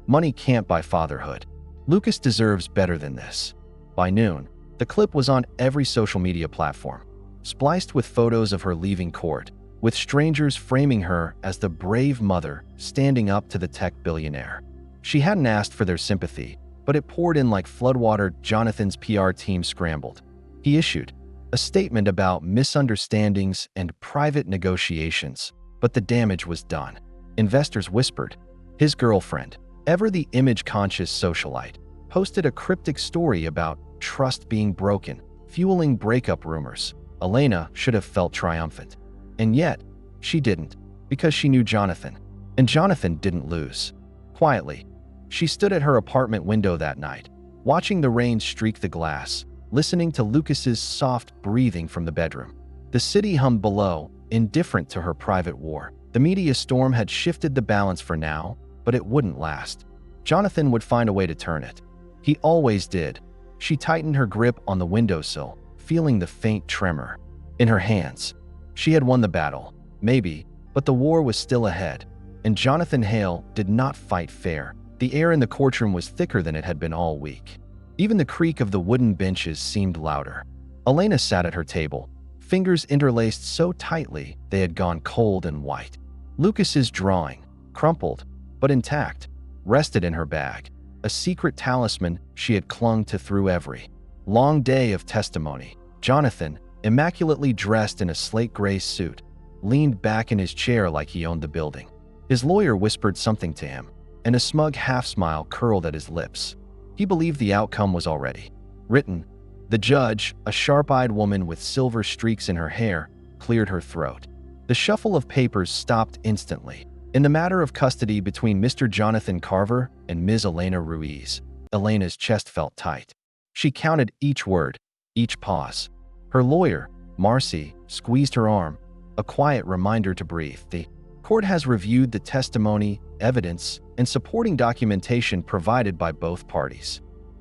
Money can't buy fatherhood. Lucas deserves better than this. By noon, the clip was on every social media platform, spliced with photos of her leaving court, with strangers framing her as the brave mother standing up to the tech billionaire. She hadn't asked for their sympathy, but it poured in like floodwater. Jonathan's PR team scrambled. He issued a statement about misunderstandings and private negotiations, but the damage was done. Investors whispered. His girlfriend, ever the image-conscious socialite, posted a cryptic story about trust being broken, fueling breakup rumors. Elena should have felt triumphant. And yet, she didn't, because she knew Jonathan. And Jonathan didn't lose. Quietly, she stood at her apartment window that night, watching the rain streak the glass, listening to Lucas's soft breathing from the bedroom. The city hummed below, indifferent to her private war. The media storm had shifted the balance for now, but it wouldn't last. Jonathan would find a way to turn it. He always did. She tightened her grip on the windowsill, feeling the faint tremor in her hands. She had won the battle, maybe, but the war was still ahead. And Jonathan Hale did not fight fair. The air in the courtroom was thicker than it had been all week. Even the creak of the wooden benches seemed louder. Elena sat at her table, fingers interlaced so tightly they had gone cold and white. Lucas's drawing, crumpled but intact, rested in her bag, a secret talisman she had clung to through every long day of testimony. Jonathan, immaculately dressed in a slate-gray suit, leaned back in his chair like he owned the building. His lawyer whispered something to him, and a smug half-smile curled at his lips. He believed the outcome was already written. The judge, a sharp-eyed woman with silver streaks in her hair, cleared her throat. The shuffle of papers stopped instantly. In the matter of custody between Mr. Jonathan Carver and Ms. Elena Ruiz, Elena's chest felt tight. She counted each word, each pause. Her lawyer, Marcy, squeezed her arm, a quiet reminder to breathe. The court has reviewed the testimony, evidence, and supporting documentation provided by both parties.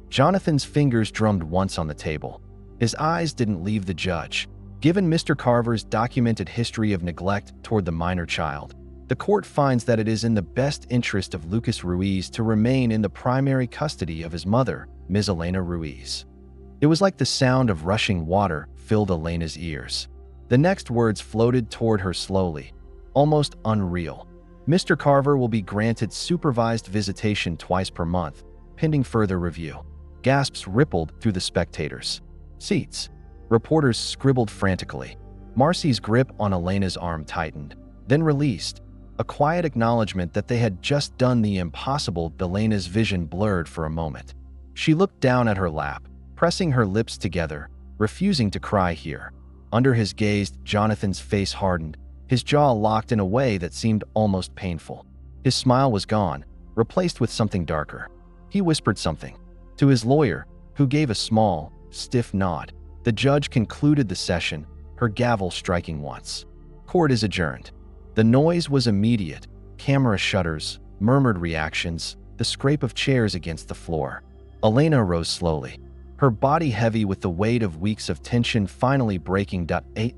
Jonathan's fingers drummed once on the table. His eyes didn't leave the judge. Given Mr. Carver's documented history of neglect toward the minor child, the court finds that it is in the best interest of Lucas Ruiz to remain in the primary custody of his mother, Ms. Elena Ruiz. It was like the sound of rushing water filled Elena's ears. The next words floated toward her slowly, almost unreal. Mr. Carver will be granted supervised visitation twice per month, pending further review. Gasps rippled through the spectators' seats. Reporters scribbled frantically. Marcy's grip on Elena's arm tightened, then released, a quiet acknowledgement that they had just done the impossible. Elena's vision blurred for a moment. She looked down at her lap, pressing her lips together, refusing to cry here. Under his gaze, Jonathan's face hardened, his jaw locked in a way that seemed almost painful. His smile was gone, replaced with something darker. He whispered something to his lawyer, who gave a small, stiff nod. The judge concluded the session, her gavel striking once. Court is adjourned. The noise was immediate. Camera shutters, murmured reactions, the scrape of chairs against the floor. Elena rose slowly, her body heavy with the weight of weeks of tension finally breaking.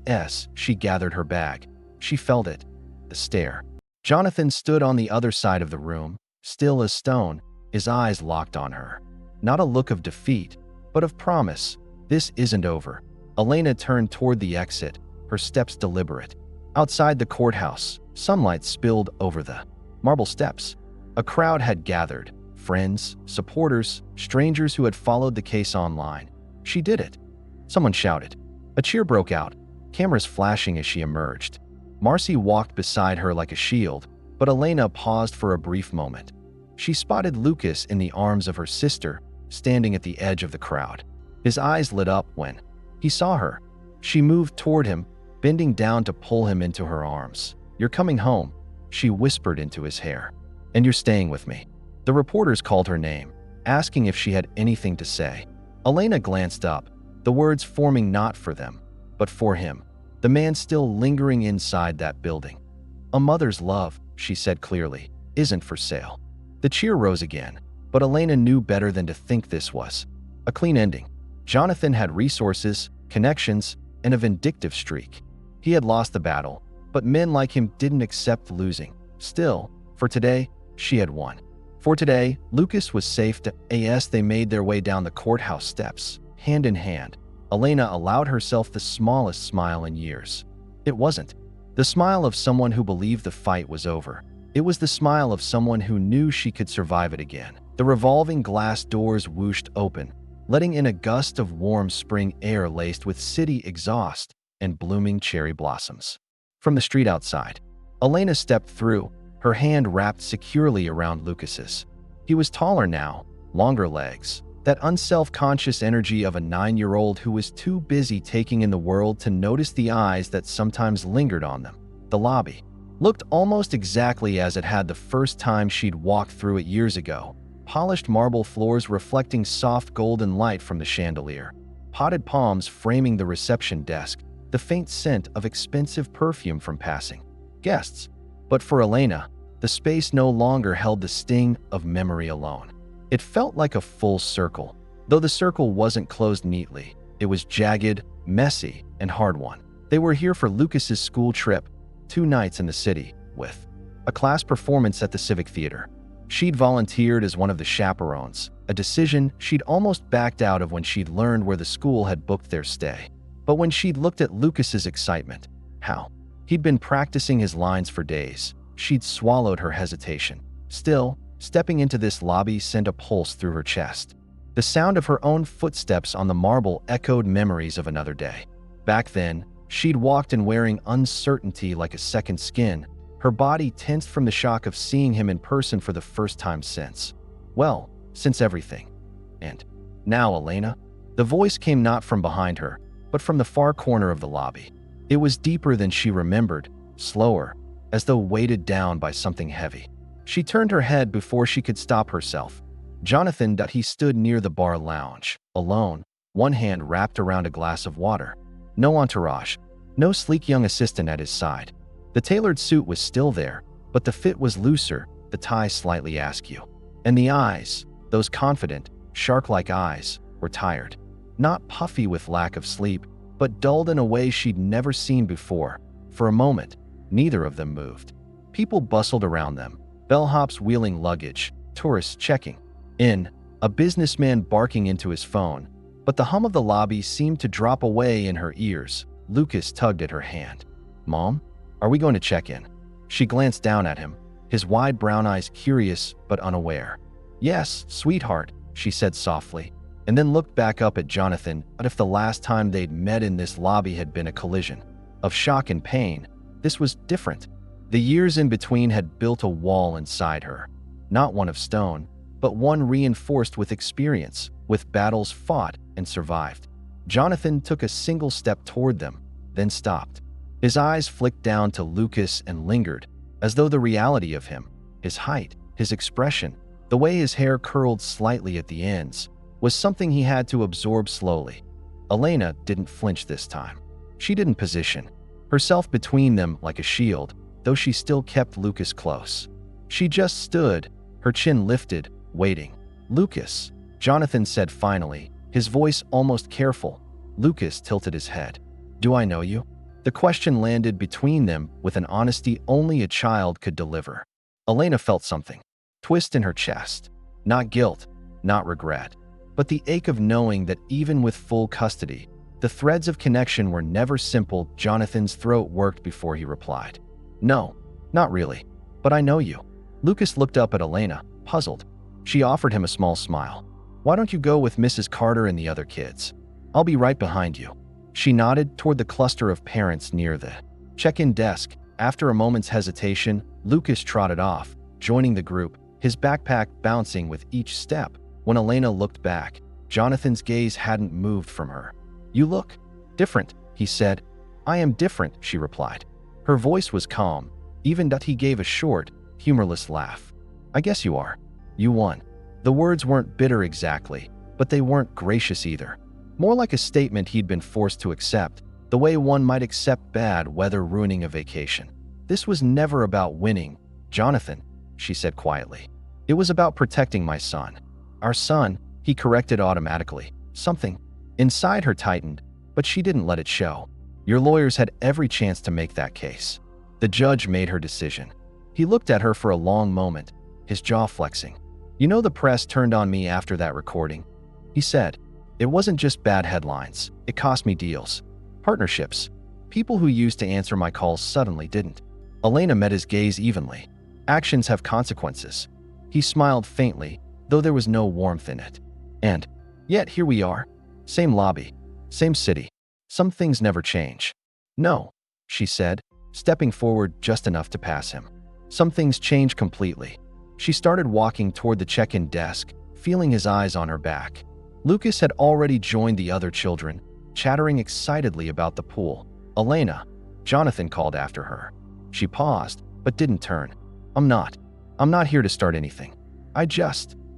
As she gathered her bag, she felt it, the stare. Jonathan stood on the other side of the room, still as stone, his eyes locked on her. Not a look of defeat, but of promise. This isn't over. Elena turned toward the exit, her steps deliberate. Outside the courthouse, sunlight spilled over the marble steps. A crowd had gathered, friends, supporters, strangers who had followed the case online. She did it. Someone shouted. A cheer broke out, cameras flashing as she emerged. Marcy walked beside her like a shield, but Elena paused for a brief moment. She spotted Lucas in the arms of her sister, standing at the edge of the crowd. His eyes lit up when he saw her. She moved toward him, bending down to pull him into her arms. "You're coming home," she whispered into his hair. "And you're staying with me." The reporters called her name, asking if she had anything to say. Elena glanced up, the words forming not for them, but for him, the man still lingering inside that building. "A mother's love," she said clearly, "isn't for sale." The cheer rose again, but Elena knew better than to think this was a clean ending. Jonathan had resources, connections, and a vindictive streak. He had lost the battle, but men like him didn't accept losing. Still, for today, she had won. For today, Lucas was safe. As they made their way down the courthouse steps, hand in hand, Elena allowed herself the smallest smile in years. It wasn't the smile of someone who believed the fight was over. It was the smile of someone who knew she could survive it again. The revolving glass doors whooshed open, letting in a gust of warm spring air laced with city exhaust and blooming cherry blossoms. From the street outside, Elena stepped through, her hand wrapped securely around Lucas's. He was taller now, longer legs, that unself-conscious energy of a 9-year-old who was too busy taking in the world to notice the eyes that sometimes lingered on them. The lobby looked almost exactly as it had the first time she'd walked through it years ago. Polished marble floors reflecting soft golden light from the chandelier, potted palms framing the reception desk, the faint scent of expensive perfume from passing guests. But for Elena, the space no longer held the sting of memory alone. It felt like a full circle, though the circle wasn't closed neatly. It was jagged, messy, and hard-won. They were here for Lucas's school trip, 2 nights in the city, with a class performance at the Civic Theater. She'd volunteered as one of the chaperones, a decision she'd almost backed out of when she'd learned where the school had booked their stay. But when she'd looked at Lucas's excitement, how he'd been practicing his lines for days, she'd swallowed her hesitation. Still, stepping into this lobby sent a pulse through her chest. The sound of her own footsteps on the marble echoed memories of another day. Back then, she'd walked in wearing uncertainty like a second skin, her body tensed from the shock of seeing him in person for the first time since everything. And now, Elena? The voice came not from behind her, but from the far corner of the lobby. It was deeper than she remembered, slower, as though weighted down by something heavy. She turned her head before she could stop herself. Jonathan, he stood near the bar lounge, alone, one hand wrapped around a glass of water. No entourage, no sleek young assistant at his side. The tailored suit was still there, but the fit was looser, the tie slightly askew. And the eyes, those confident, shark-like eyes, were tired. Not puffy with lack of sleep, but dulled in a way she'd never seen before. For a moment, neither of them moved. People bustled around them, bellhops wheeling luggage, tourists checking in, a businessman barking into his phone. But the hum of the lobby seemed to drop away in her ears. Lucas tugged at her hand. "Mom, are we going to check in?" She glanced down at him, his wide brown eyes curious but unaware. "Yes, sweetheart," she said softly, and then looked back up at Jonathan as if the last time they'd met in this lobby had been a collision of shock and pain. This was different. The years in between had built a wall inside her, not one of stone, but one reinforced with experience, with battles fought and survived. Jonathan took a single step toward them, then stopped. His eyes flicked down to Lucas and lingered, as though the reality of him, his height, his expression, the way his hair curled slightly at the ends, was something he had to absorb slowly. Elena didn't flinch this time. She didn't position herself between them like a shield, though she still kept Lucas close. She just stood, her chin lifted, waiting. "Lucas," Jonathan said finally, his voice almost careful. Lucas tilted his head. "Do I know you?" The question landed between them with an honesty only a child could deliver. Elena felt something twist in her chest. Not guilt, not regret, but the ache of knowing that even with full custody, the threads of connection were never simple. Jonathan's throat worked before he replied. "No, not really, but I know you." Lucas looked up at Elena, puzzled. She offered him a small smile. "Why don't you go with Mrs. Carter and the other kids? I'll be right behind you." She nodded toward the cluster of parents near the check-in desk. After a moment's hesitation, Lucas trotted off, joining the group, his backpack bouncing with each step. When Elena looked back, Jonathan's gaze hadn't moved from her. "You look different," he said. "I am different," she replied. Her voice was calm, even that he gave a short, humorless laugh. "I guess you are. You won." The words weren't bitter exactly, but they weren't gracious either. More like a statement he'd been forced to accept, the way one might accept bad weather ruining a vacation. "This was never about winning, Jonathan," she said quietly. "It was about protecting my son." "Our son," he corrected automatically. Something inside her tightened, but she didn't let it show. "Your lawyers had every chance to make that case." The judge made her decision. He looked at her for a long moment, his jaw flexing. "You know the press turned on me after that recording," he said. "It wasn't just bad headlines. It cost me deals, partnerships. People who used to answer my calls suddenly didn't." Elena met his gaze evenly. "Actions have consequences." He smiled faintly, though there was no warmth in it. "And yet here we are. Same lobby, same city. Some things never change." "No," she said, stepping forward just enough to pass him. Some things changed completely. She started walking toward the check-in desk, feeling his eyes on her back. Lucas had already joined the other children, chattering excitedly about the pool. "Elena," Jonathan called after her. She paused, but didn't turn. I'm not here to start anything.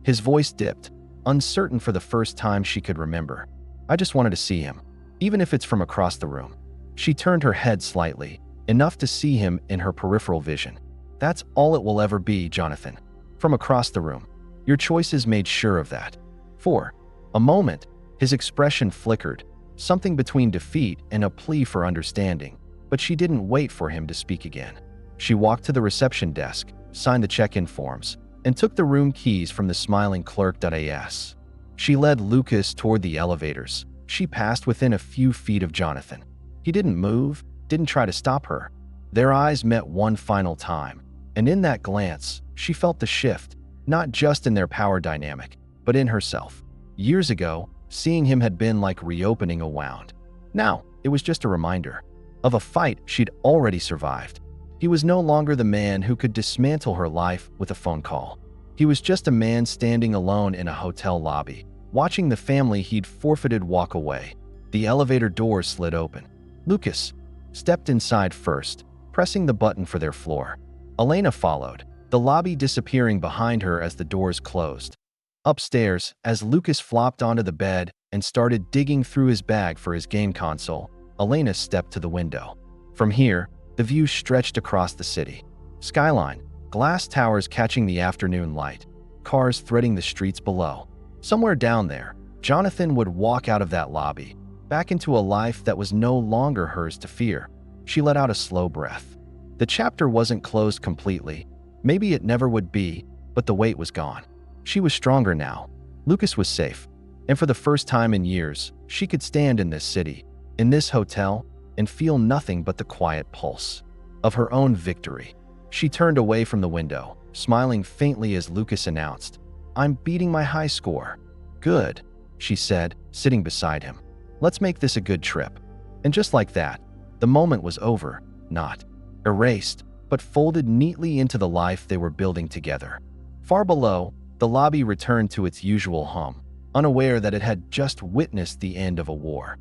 His voice dipped, uncertain for the first time she could remember. "I just wanted to see him, even if it's from across the room." She turned her head slightly, enough to see him in her peripheral vision. "That's all it will ever be, Jonathan. From across the room. Your choices made sure of that." For a moment, his expression flickered, something between defeat and a plea for understanding, but she didn't wait for him to speak again. She walked to the reception desk, signed the check-in forms, and took the room keys from the smiling clerk.as. She led Lucas toward the elevators. She passed within a few feet of Jonathan. He didn't move, didn't try to stop her. Their eyes met one final time, and in that glance, she felt the shift, not just in their power dynamic, but in herself. Years ago, seeing him had been like reopening a wound. Now, it was just a reminder of a fight she'd already survived. He was no longer the man who could dismantle her life with a phone call. He was just a man standing alone in a hotel lobby, watching the family he'd forfeited walk away. The elevator doors slid open. Lucas stepped inside first, pressing the button for their floor. Elena followed, the lobby disappearing behind her as the doors closed. Upstairs, as Lucas flopped onto the bed and started digging through his bag for his game console, Elena stepped to the window. From here, the view stretched across the city. Skyline, glass towers catching the afternoon light, cars threading the streets below. Somewhere down there, Jonathan would walk out of that lobby, back into a life that was no longer hers to fear. She let out a slow breath. The chapter wasn't closed completely. Maybe it never would be, but the weight was gone. She was stronger now. Lucas was safe. And for the first time in years, she could stand in this city, in this hotel, and feel nothing but the quiet pulse of her own victory. She turned away from the window, smiling faintly as Lucas announced, "I'm beating my high score." "Good," she said, sitting beside him. "Let's make this a good trip." And just like that, the moment was over, not erased, but folded neatly into the life they were building together. Far below, the lobby returned to its usual hum, unaware that it had just witnessed the end of a war.